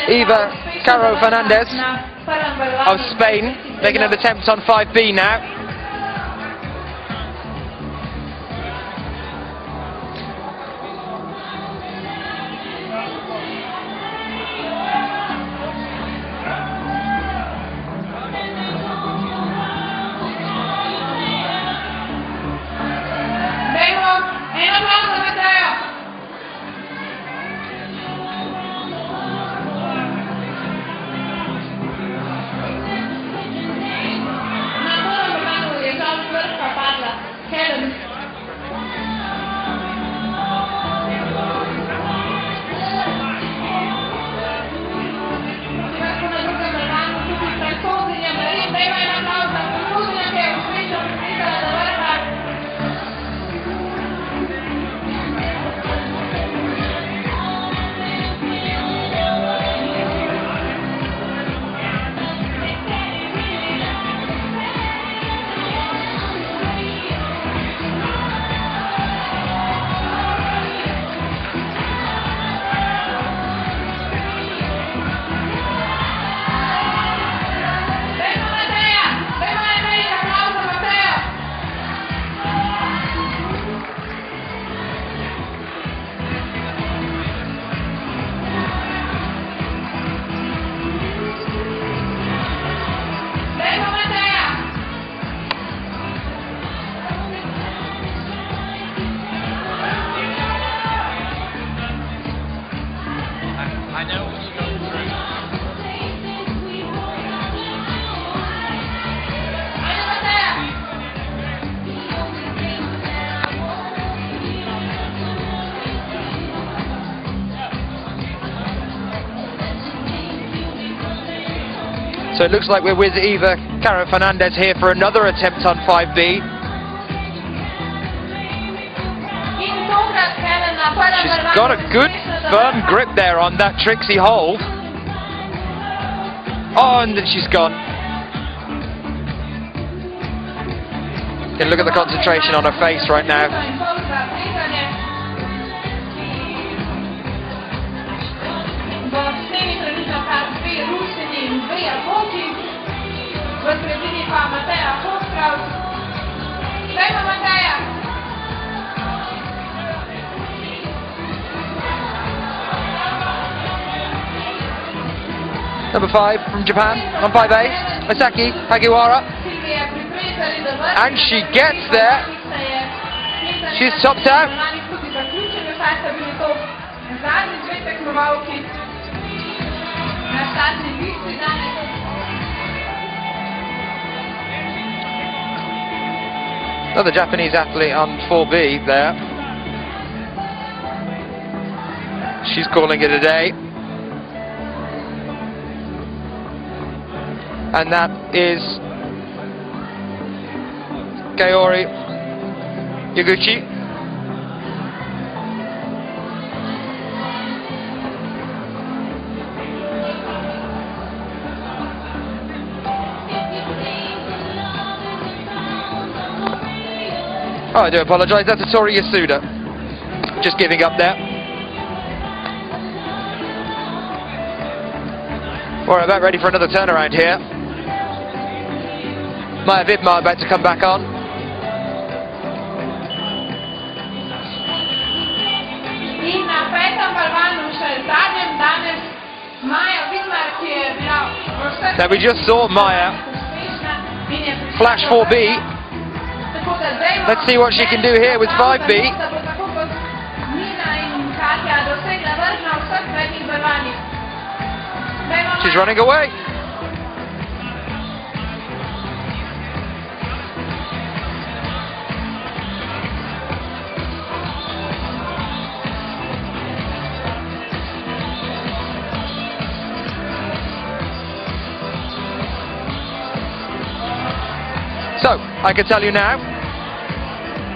Speaker 2: Eva Caro Fernandez of Spain making an attempt on 5B now. So it looks like we're with Eva Caro Fernandez here for another attempt on 5B. She's got a good firm grip there on that Trixie hold. Oh, and then she's gone. You can look at the concentration on her face right now. Number 5 from Japan on 5A, Masaki Hagiwara. And she gets there. She's topped out. Another Japanese athlete on 4B there. She's calling it a day. And that is Kaori Yaguchi. Oh, I do apologise, that's a Tori Yasuda. Just giving up there. We're about ready for another turnaround here. Maya Vidmar about to come back on. Now we just saw Maya flash 4B. Let's see what she can do here with 5B. She's running away. So, I can tell you now,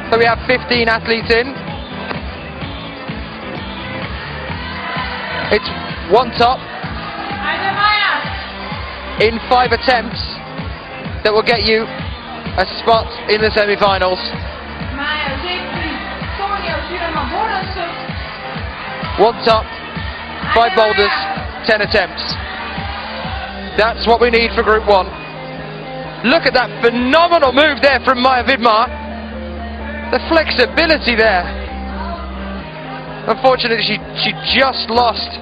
Speaker 2: so we have 15 athletes in. It's one top in 5 attempts that will get you a spot in the semi-finals. One top, 5 boulders, 10 attempts. That's what we need for Group 1. Look at that phenomenal move there from Maya Vidmar. The flexibility there. Unfortunately, she just lost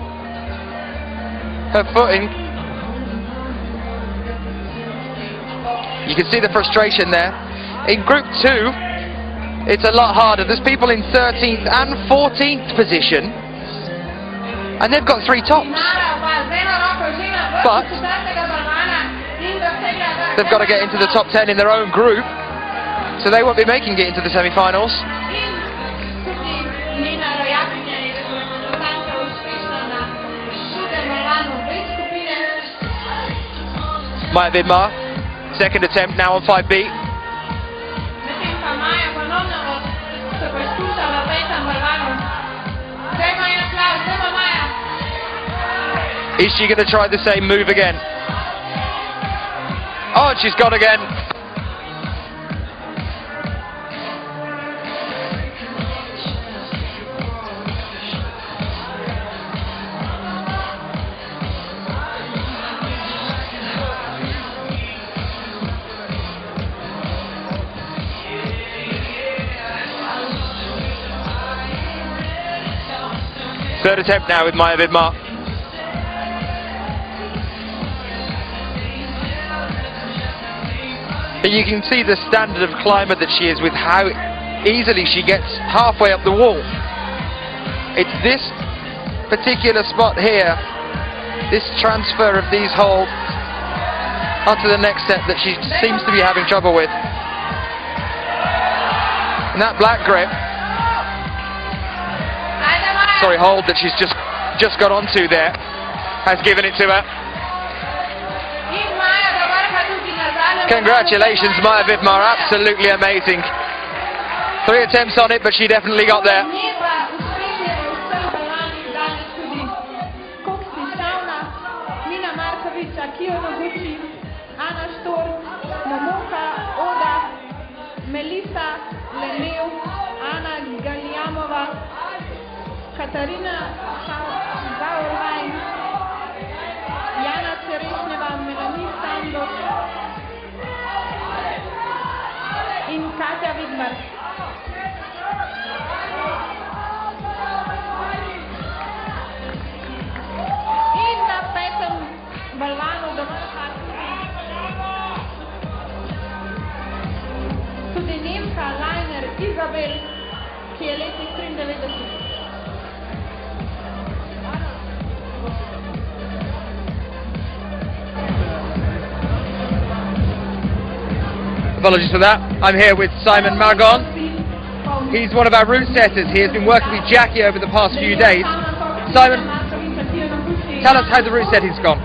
Speaker 2: her footing. You can see the frustration there. In Group 2, it's a lot harder. There's people in 13th and 14th position, and they've got 3 tops. But they've got to get into the top 10 in their own group, so they won't be making it into the semi-finals. Maya Vidmar, second attempt now on 5B. Is she going to try the same move again? Oh, she's gone again. Third attempt now with Maya Vidmar. But you can see the standard of climber that she is with how easily she gets halfway up the wall. It's this particular spot here, this transfer of these holds onto the next set that she seems to be having trouble with. And that black grip, hold that she's just got onto there, has given it to her. Congratulations, Maya Vidmar, absolutely amazing. 3 attempts on it, but she definitely got there.
Speaker 8: Katarina Zaurheim, Jana Ceresneva, Melanie Sandok in Katja Vidmar. In na 5. balvanu doma tudi Nemka Liner Izabel, ki je letnik 93.
Speaker 2: Apologies for that. I'm here with Simon Margon. He's one of our route setters. He has been working with Jackie over the past few days. Simon, tell us how the route setting's gone.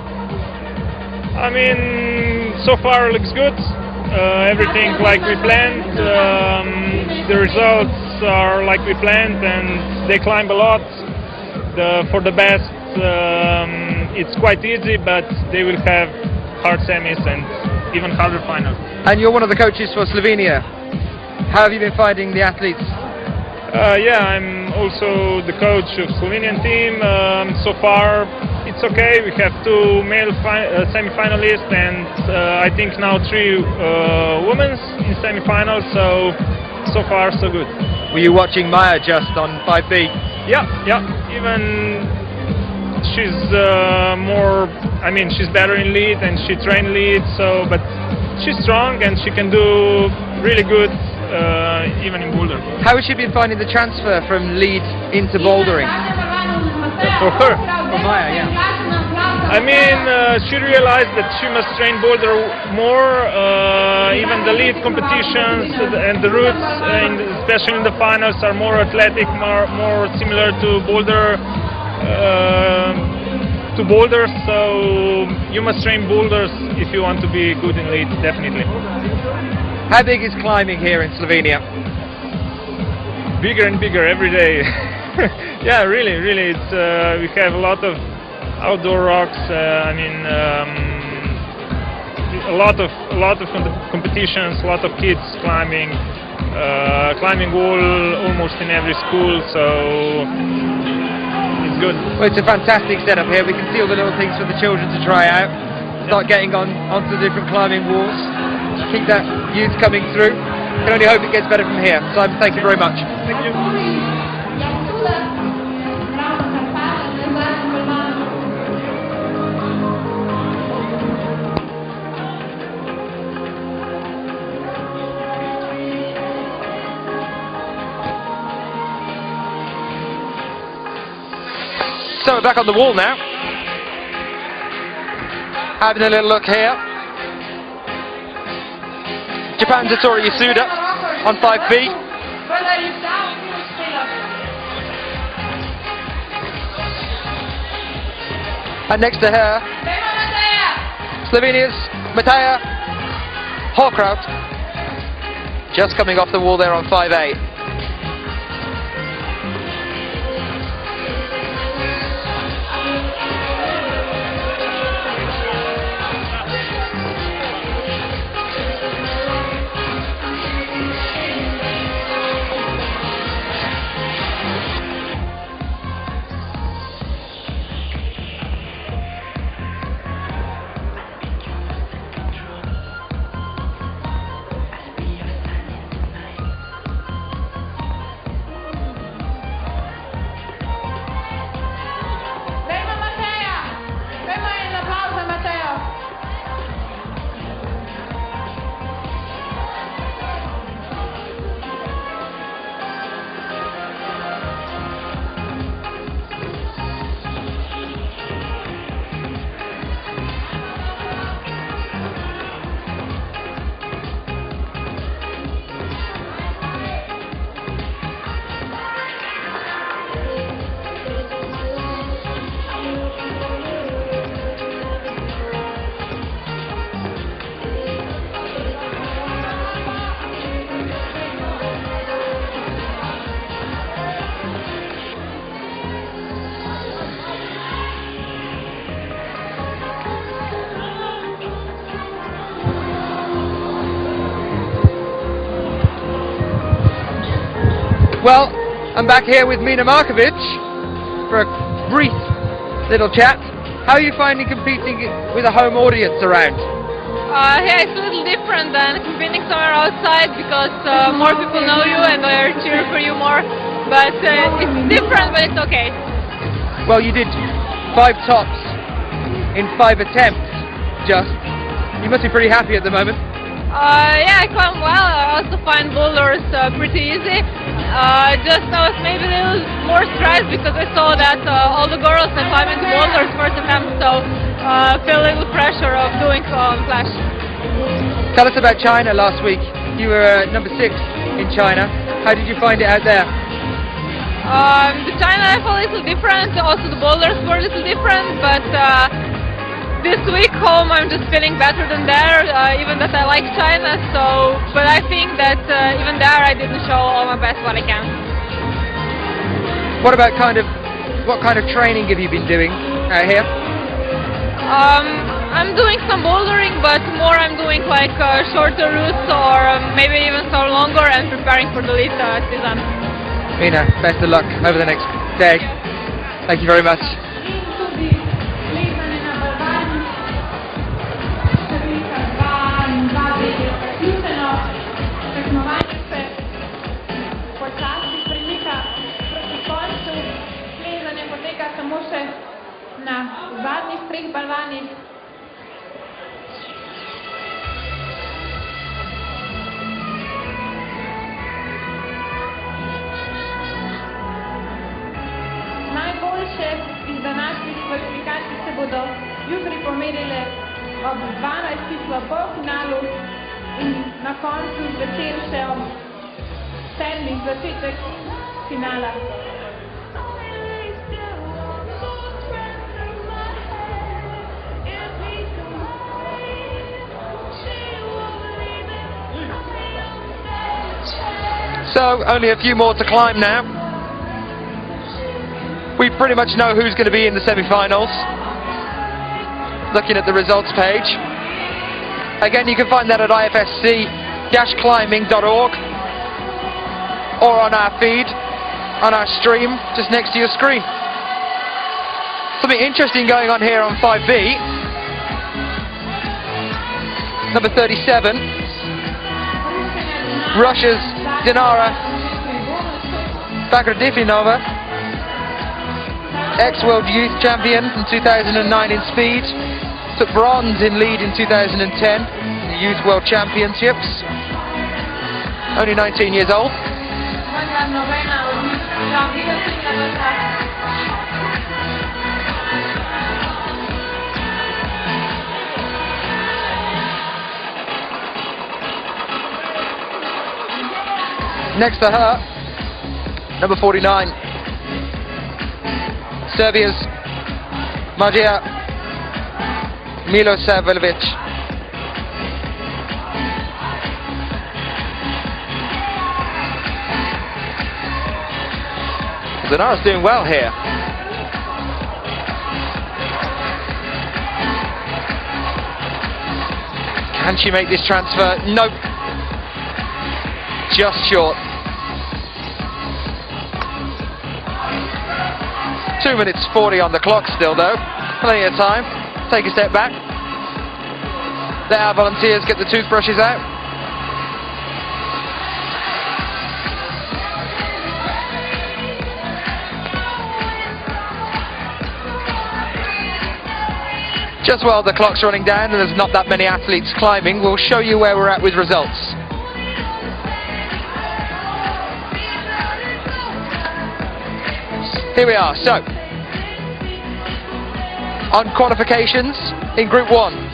Speaker 1: I mean, so far looks good. Everything like we planned. The results are like we planned, and they climb a lot. For the best, it's quite easy, but they will have hard semis and even harder finals.
Speaker 2: And you're one of the coaches for Slovenia. How have you been finding the athletes?
Speaker 1: Yeah, I'm also the coach of Slovenian team. So far, it's okay. We have 2 male semi-finalists, and I think now 3 women in semi-finals. So far, so good.
Speaker 2: Were you watching Maya just on 5B?
Speaker 1: Yeah. Even she's more. I mean, she's better in lead, and she trained lead. But she's strong, and she can do really good. Even in Boulder.
Speaker 2: How has she been finding the transfer from lead into bouldering?
Speaker 1: For her?
Speaker 2: For Maya, yeah.
Speaker 1: I mean, she realized that she must train Boulder more. Even the lead competitions and the routes, especially in the finals, are more athletic, more similar to Boulder. So you must train boulders if you want to be good in lead, definitely.
Speaker 2: How big is climbing here in Slovenia?
Speaker 1: Bigger and bigger every day. Yeah, really. It's we have a lot of outdoor rocks. I mean, a lot of competitions, a lot of kids climbing wall almost in every school. So good.
Speaker 2: Well, it's a fantastic setup here. We can see all the little things for the children to try out. Start getting onto the different climbing walls. Keep that youth coming through. Can only hope it gets better from here. Simon, thank you very much.
Speaker 1: Thank you.
Speaker 2: So we're back on the wall now. Having a little look here. Japan's Hattori Yasuda on 5 feet. And next to her, Slovenia's Mateja Horkraut, just coming off the wall there on 5'8". Well, I'm back here with Mina Markovic for a brief little chat. How are you finding competing with a home audience around?
Speaker 4: Yeah, it's a little different than competing somewhere outside because more people know you and they're cheering for you more. But it's different, but it's okay.
Speaker 2: Well, you did 5 tops in 5 attempts, just. You must be pretty happy at the moment.
Speaker 4: Yeah, I climbed well. I also find boulders pretty easy. Just I was maybe a little more stressed because I saw that all the girls are climbing the boulders first attempt, so I feel a little pressure of doing so on Flash.
Speaker 2: Tell us about China last week. You were number 6 in China. How did you find it out there?
Speaker 4: The China I felt a little different. Also the boulders were a little different, but this week home I'm just feeling better than there, even that I like China, so, but I think that even there I didn't show all my best what I can.
Speaker 2: What kind of training have you been doing out here?
Speaker 4: I'm doing some bouldering, but more I'm doing like shorter routes or maybe even some longer and preparing for the lead season.
Speaker 2: Mina, best of luck over the next day. Thank you very much.
Speaker 8: Na zadnjih 3 balvanih. Najboljše iz današnjih kvalifikacij se bodo jutri pomerile ob 12. v polfinalu in na koncu zvečer še ob 7. začetek finala.
Speaker 2: So, only a few more to climb now. We pretty much know who's going to be in the semi-finals. Looking at the results page. Again, you can find that at ifsc-climbing.org or on our feed, on our stream, just next to your screen. Something interesting going on here on 5B. Number 37, Russia's Dinara Bagradifinova, ex-world youth champion in 2009 in speed, took bronze in lead in 2010 in the youth world championships, only 19 years old. Next to her, number 49, Serbia's Mađija Milosavljević. Dinara's doing well here. Can she make this transfer? Nope. Just short. 2 minutes 40 on the clock still though. Plenty of time. Take a step back. Let our volunteers get the toothbrushes out. Just while the clock's running down and there's not that many athletes climbing, we'll show you where we're at with results. Here we are. So, on qualifications in Group 1.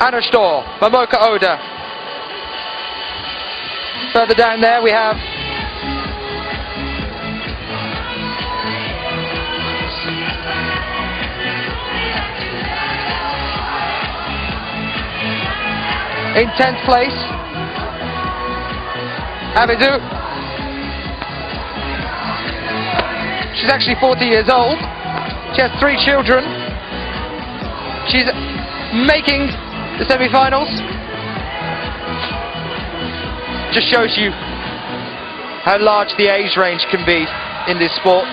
Speaker 2: Anna Storr, Momoka Oda. Further down there we have in 10th place, Abidou. She's actually 40 years old. She has 3 children. She's making the semi-finals. Just shows you how large the age range can be in this sport.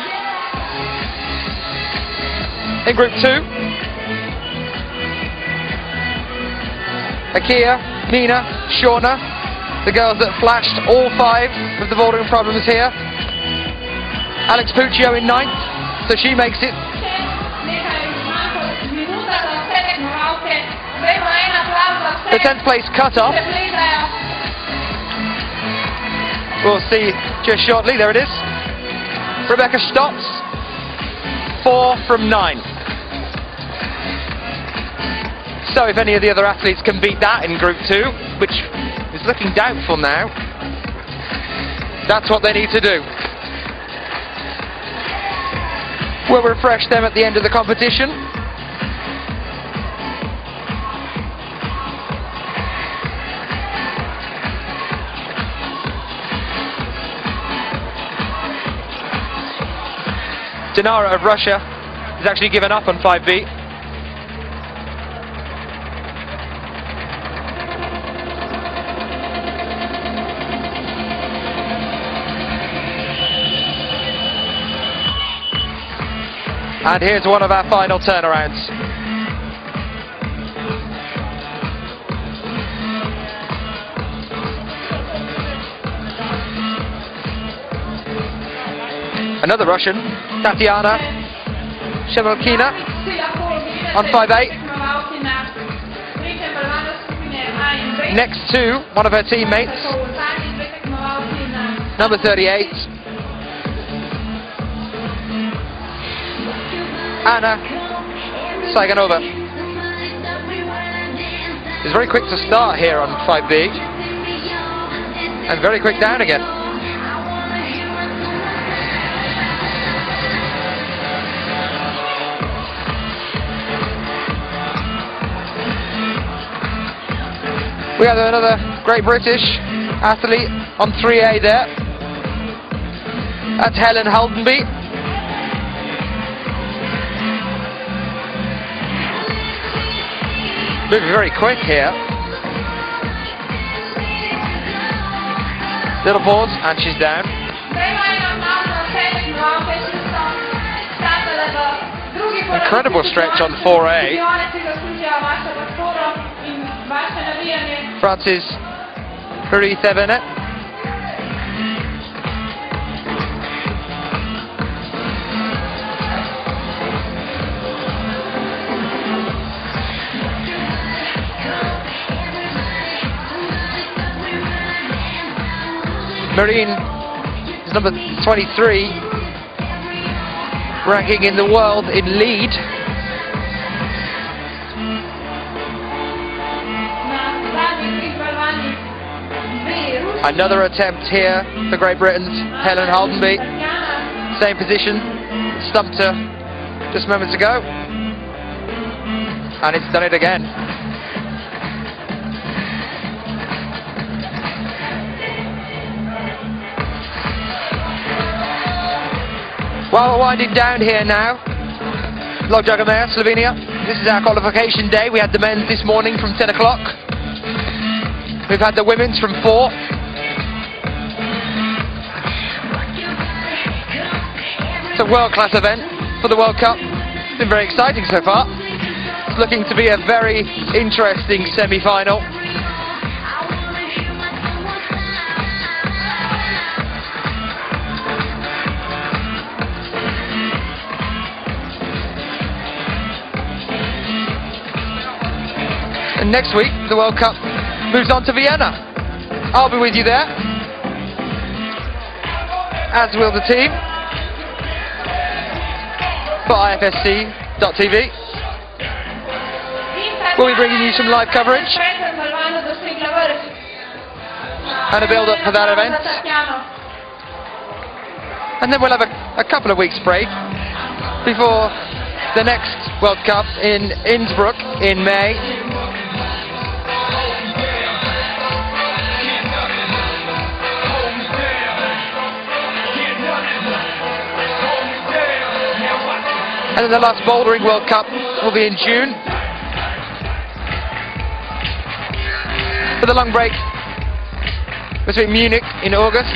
Speaker 2: In Group 2, Akia, Nina, Shauna, the girls that flashed all 5 of the bouldering problems here. Alex Puccio in 9th, so she makes it. The 10th place cut-off. We'll see just shortly. There it is. Rebecca Stotts, 4 from 9. So if any of the other athletes can beat that in Group 2, which is looking doubtful now, that's what they need to do. We'll refresh them at the end of the competition. Dinara of Russia has actually given up on 5B. And here's one of our final turnarounds. Another Russian, Tatiana Shevelkina, on 5'8". Next to one of her teammates, number 38, Anna Saiganova. Is very quick to start here on 5B and very quick down again. We have another great British athlete on 3A there. That's Helen Haldenby. Moving very quick here. Little pause, and she's down. Incredible stretch on 4A. France's Marie-Thévenet. Marine is number 23, ranking in the world in lead. Another attempt here for Great Britain's Helen Holdenby. Same position, stumped her just moments ago. And it's done it again. Well, we're winding down here now. Dragomer, Slovenia. This is our qualification day. We had the men's this morning from 10 o'clock. We've had the women's from 4. It's a world-class event for the World Cup. It's been very exciting so far. It's looking to be a very interesting semi-final. And next week, the World Cup moves on to Vienna. I'll be with you there, as will the team, for IFSC.tv. We'll be bringing you some live coverage and a build-up for that event. And then we'll have a couple of weeks break before the next World Cup in Innsbruck in May. And then the last bouldering World Cup will be in June. For the long break between Munich in August.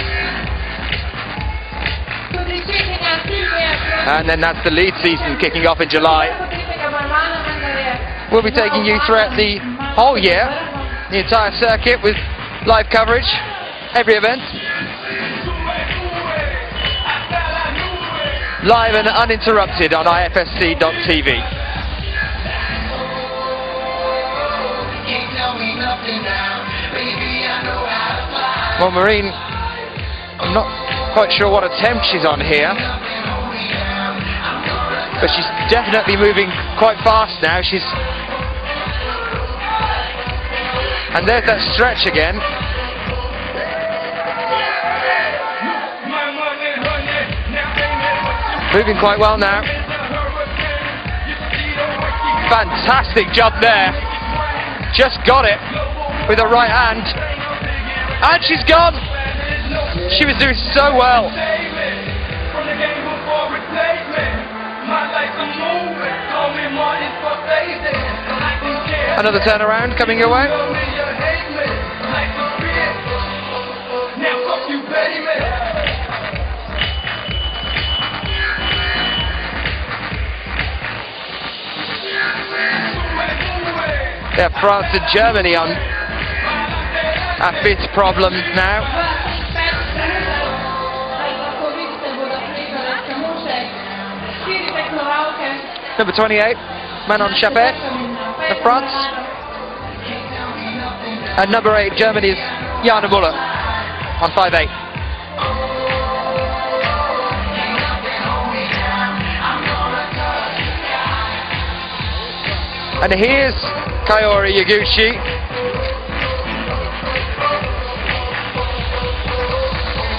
Speaker 2: And then that's the lead season kicking off in July. We'll be taking you throughout the whole year, the entire circuit, with live coverage, every event. Live and uninterrupted on IFSC.tv. Well, Marine, I'm not quite sure what attempt she's on here, but she's definitely moving quite fast now. And there's that stretch again. Moving quite well now. Fantastic job there. Just got it with her right hand. And she's gone. She was doing so well. Another turnaround coming your way. Yeah, France and Germany on a fifth problem now. Number 28, Manon Chappet of France. And number 8, Germany's Jana Müller on 5.8. And here's Kaori Yaguchi.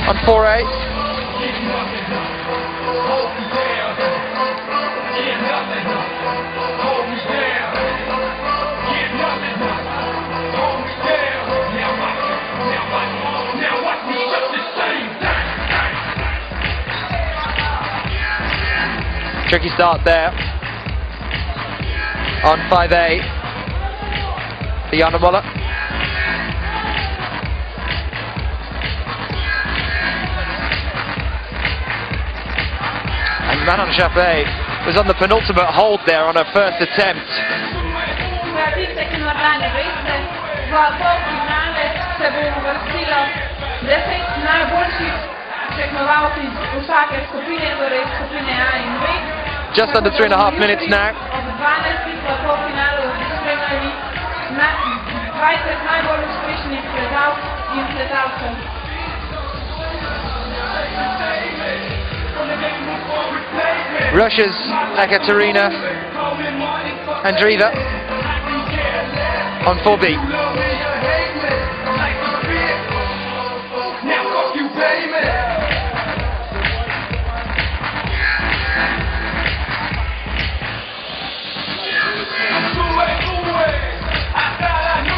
Speaker 2: On 4.8. Tricky start there. On 5.8. for Jana Muller. And Manon Chappé was on the penultimate hold there on her first attempt. Just under 3.5 minutes now. Russia's Ekaterina Andreeva on 4B.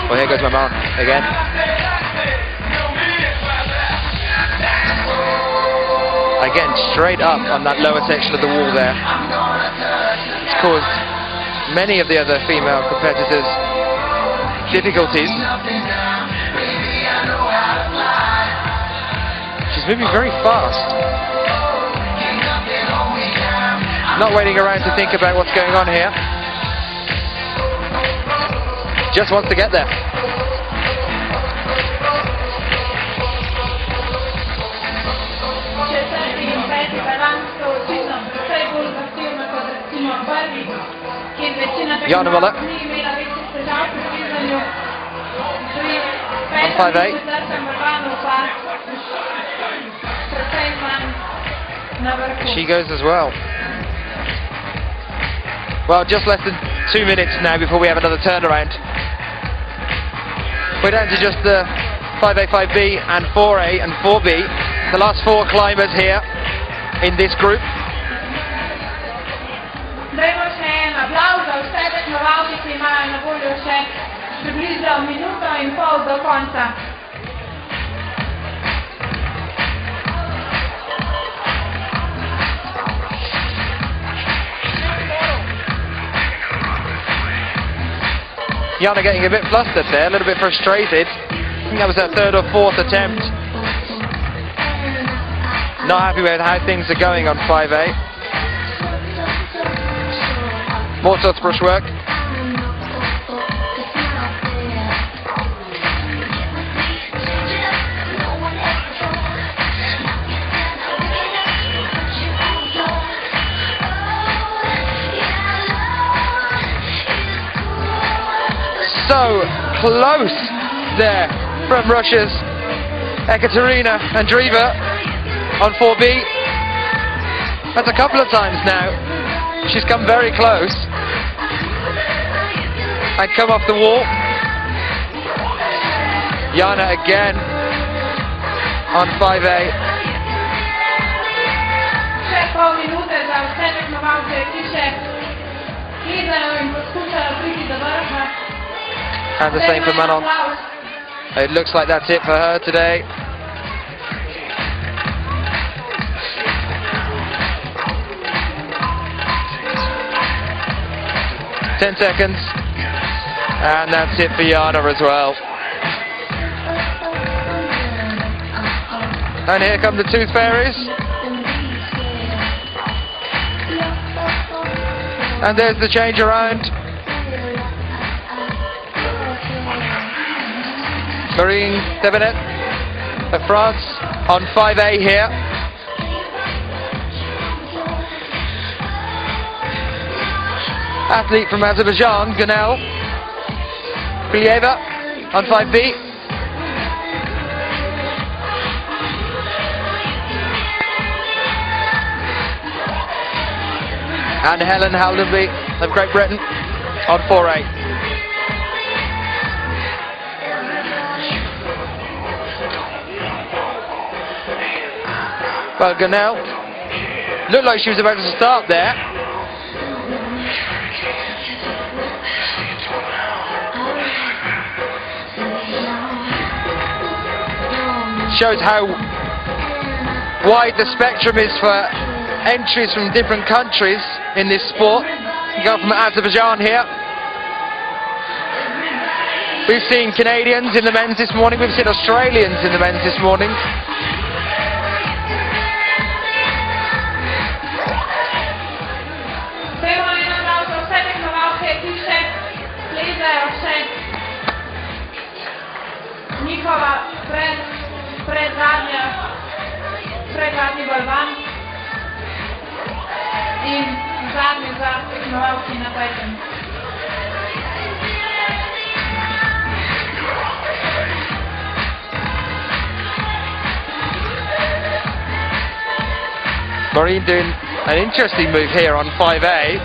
Speaker 2: Well, here goes my mount again. Again, straight up on that lower section of the wall there. It's caused many of the other female competitors difficulties. She's moving very fast. Not waiting around to think about what's going on here. Just wants to get there. Jana Muller on 5A. She goes as well. Well, just less than 2 minutes now before we have another turnaround. We're down to just the 5A, 5B and 4A and 4B. The last 4 climbers here in this group.
Speaker 8: Dajmo še en aplavz za vse tekmovalke, ki imajo na voljo še približno 1,5 minute do konca.
Speaker 2: Jana getting a bit flustered there, a little bit frustrated. I think that was her 3rd or 4th attempt. Not happy with how things are going on 5A. More touch brush work. So close there from Russia's Ekaterina Andreeva on 4B. That's a couple of times now. She's come very close and come off the wall. Jana again on 5A. And the same for Manon. It looks like that's it for her today. Ten seconds. And that's it for Jana as well. And here come the Tooth Fairies. And there's the change around. Marine Devenet of France on 5A here. Athlete from Azerbaijan, Ganel Kulieva on 5B. And Helen Haldenby of Great Britain on 4A. Well, Ganel looked like she was about to start there. Shows how wide the spectrum is for entries from different countries in this sport. You go from Azerbaijan here. We've seen Canadians in the men's this morning, we've seen Australians in the men's this morning.
Speaker 8: Njihova predzadnji balvan in zadnji za tekmovalci na petem.
Speaker 2: Maureen doing an interesting move here on 5A.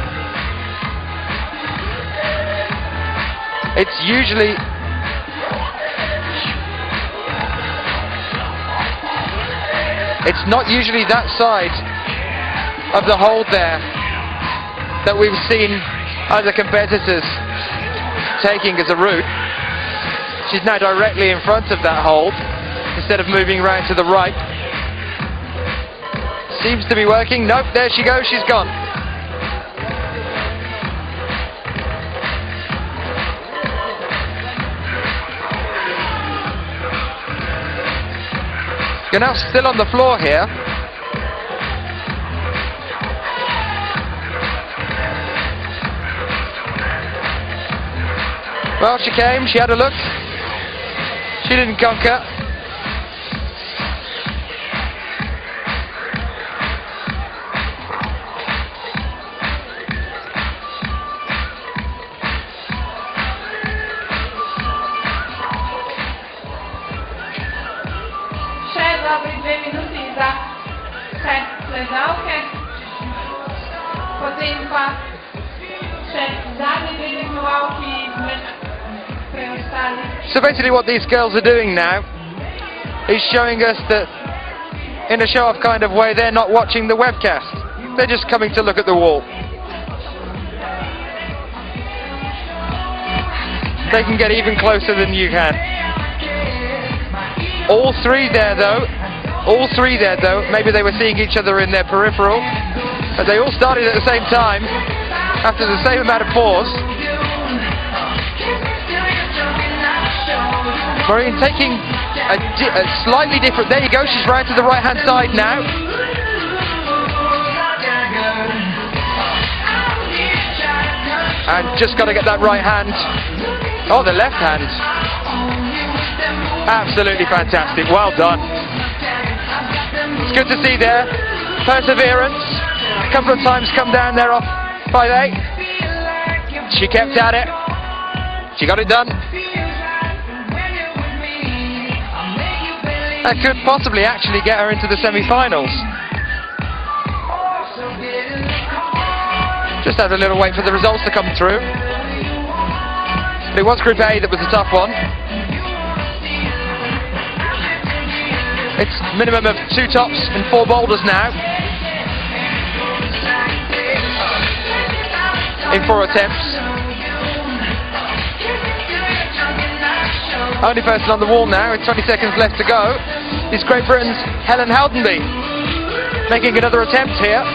Speaker 2: It's usually not usually that side of the hold there that we've seen other competitors taking as a route. She's now directly in front of that hold instead of moving around to the right. Seems to be working. Nope, there she goes, she's gone. You're now still on the floor here. Well, she came, she had a look. She didn't conquer. So basically what these girls are doing now is showing us that in a show-off kind of way they're not watching the webcast. They're just coming to look at the wall. They can get even closer than you can. All three there though, maybe they were seeing each other in their peripheral, but they all started at the same time after the same amount of pause. Maureen taking a slightly different, there you go, she's right to the right hand side now. And just got to get that right hand, oh the left hand. Absolutely fantastic, well done. It's good to see there, perseverance, a couple of times come down there off 5A. She kept at it, she got it done. That could possibly actually get her into the semi-finals. Just had a little wait for the results to come through. But it was Group A that was a tough one. It's minimum of 2 tops and 4 boulders now. In 4 attempts. Only person on the wall now, with 20 seconds left to go, is Great Britain's Helen Haldenby, making another attempt here.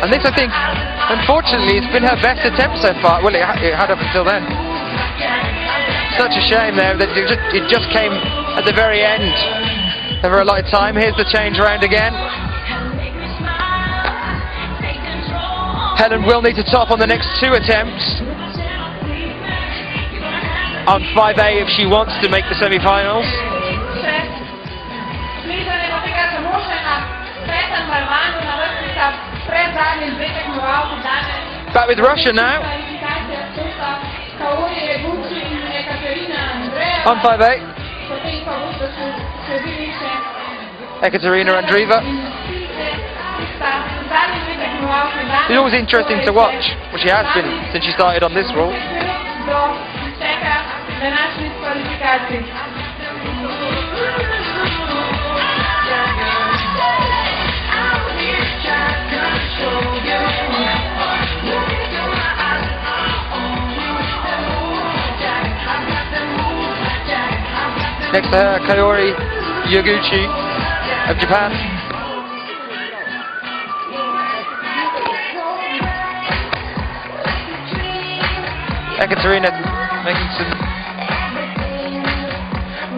Speaker 2: And this, I think, unfortunately, has been her best attempt so far. Well, it had up until then. Such a shame there that it just came at the very end of her allotted time. Here's the change round again. Helen will need to top on the next 2 attempts on 5A if she wants to make the semi-finals. Back with Russia now. On 5A. Ekaterina Andreeva. It's always interesting to watch, well she has been since she started on this rule. Next to her, Kaori Yoguchi of Japan. Ekaterina making some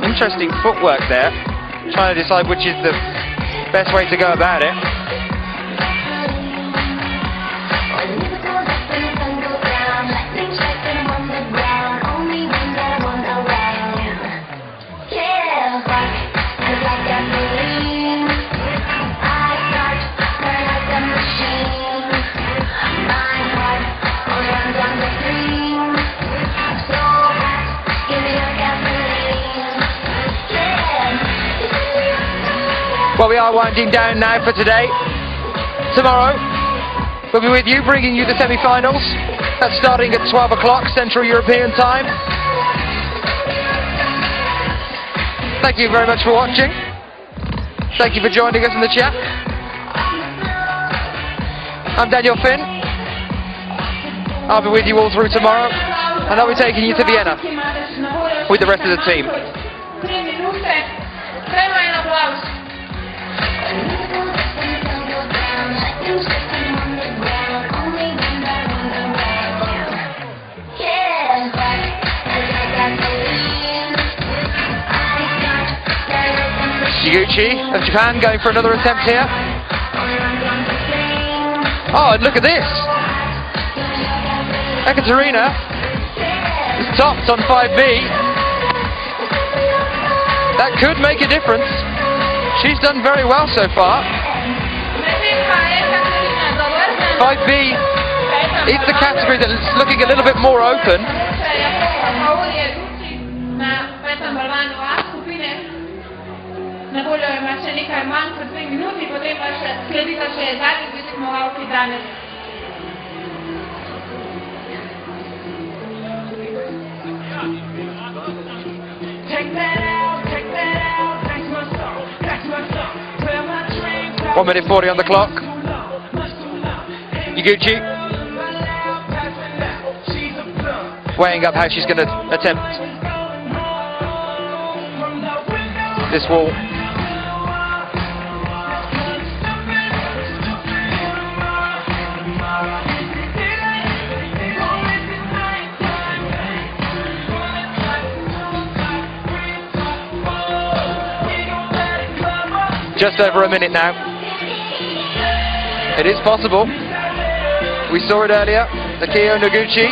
Speaker 2: interesting footwork there, trying to decide which is the best way to go about it. Well, we are winding down now for today. Tomorrow, we'll be with you, bringing you the semi-finals. That's starting at 12 o'clock Central European time. Thank you very much for watching. Thank you for joining us in the chat. I'm Daniel Finn. I'll be with you all through tomorrow, and I'll be taking you to Vienna with the rest of the team. Higuchi of Japan going for another attempt here. Oh, and look at this! Ekaterina is topped on 5B. That could make a difference. She's done very well so far. 5B is the category that's looking a little bit more open.
Speaker 8: Na voljo ima še nekaj manj kot 2 minuti, potem pa še sledita še zadnji dve tekmovalki danes. Check that out, that's my song.
Speaker 2: 1 minute 40 on the clock. Higuchi weighing up how she's going to attempt this wall. Just over a minute now. It is possible. We saw it earlier. Akio Noguchi.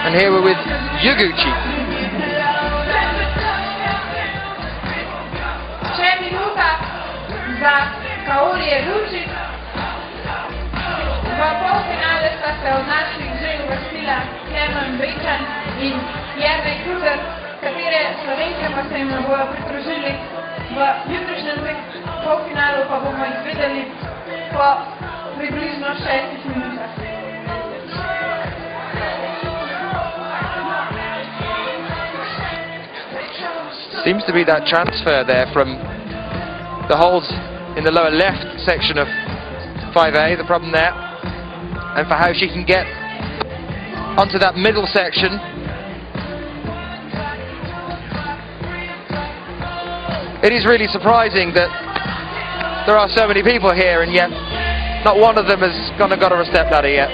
Speaker 2: And here we're with Higuchi.
Speaker 8: 3 minuta za Kaori Higuchi. V polfinale sta se od naših že uvrstila Herman Bričan in Jernej Kruzer, katere Slovenke pa se jim bojo pridružili v jutrišnjem polfinalu, pa bomo izvedeli po približno 6 minutah.
Speaker 2: Seems to be that transfer there from the holds in the lower left section of 5A, the problem there, and for how she can get onto that middle section. It is really surprising that there are so many people here and yet not one of them has got a step ladder yet.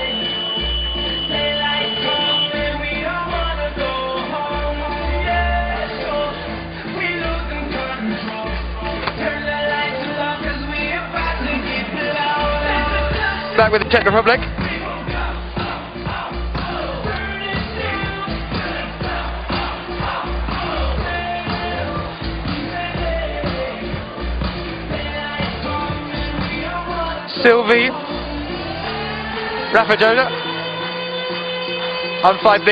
Speaker 2: Back with the Czech Republic. Sylvie Rafadola on 5B.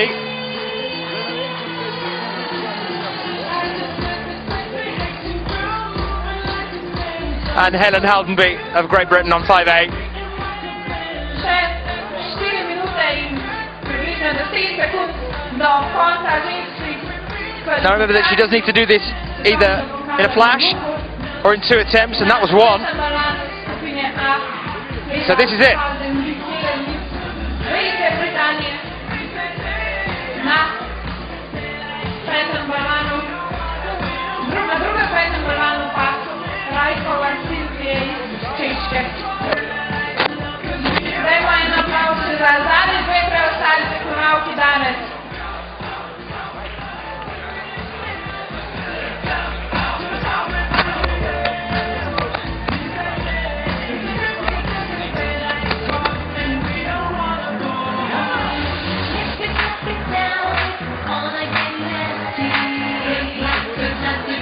Speaker 2: And Helen Haldenby of Great Britain on 5A. Now remember that she does need to do this either in a flash or in 2 attempts, and that was 1. So this is it.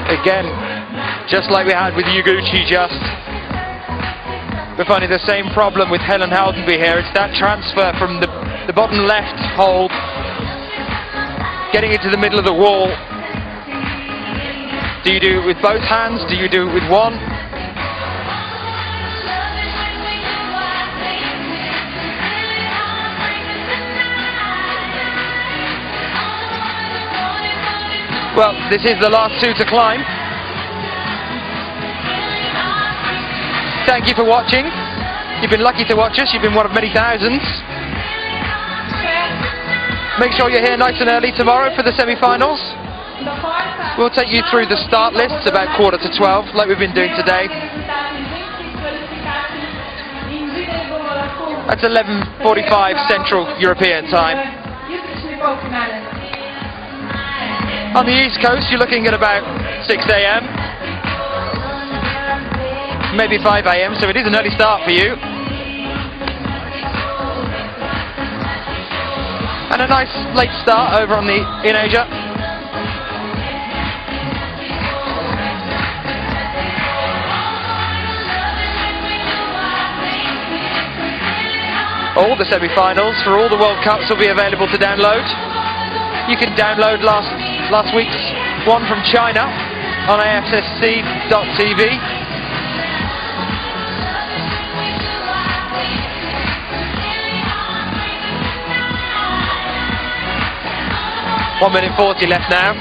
Speaker 2: Again, just like we had with Yuguchi just. We're finding the same problem with Helen Houdenby here. It's that transfer from the bottom left hold, getting into the middle of the wall. Do you do it with both hands? Do you do it with one? Well, this is the last two to climb. Thank you for watching. You've been lucky to watch us. You've been one of many thousands. Make sure you're here nice and early tomorrow for the semi-finals. We'll take you through the start lists about 11:45, like we've been doing today. That's 11:45 Central European time. On the East Coast, you're looking at about 6 AM, maybe 5 AM, so it is an early start for you. And a nice late start over in Asia. All the semi-finals for all the World Cups will be available to download. You can download last week's one from China on IFSC.tv. One minute 40 left now.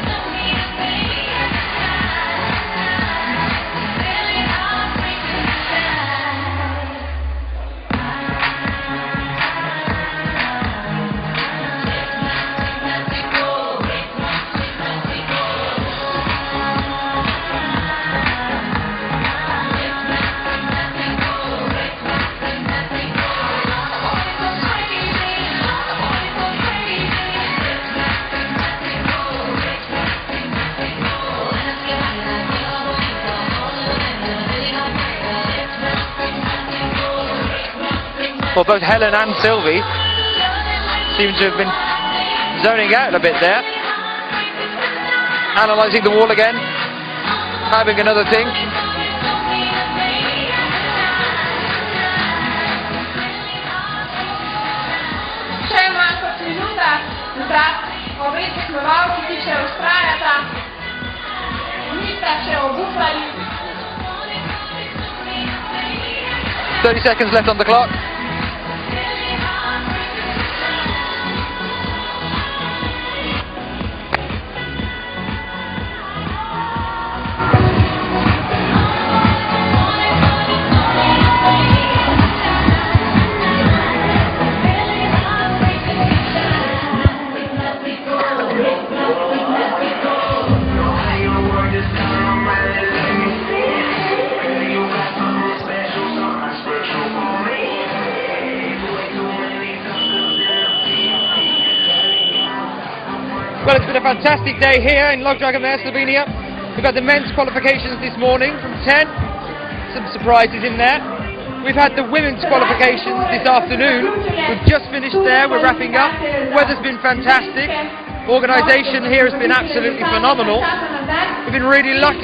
Speaker 2: Well, both Helen and Sylvie seem to have been zoning out a bit there. Analysing the wall again, having another think.
Speaker 8: Še manjko minuta za obe tekmovalki, ki še vztrajata, nista še obupali.
Speaker 2: 30 seconds left on the clock. Well, it's been a fantastic day here in Dragomer, Slovenia. We've had the men's qualifications this morning from 10. Some surprises in there. We've had the women's qualifications this afternoon. We've just finished there. We're wrapping up. Weather's been fantastic. Organisation here has been absolutely phenomenal. We've been really lucky.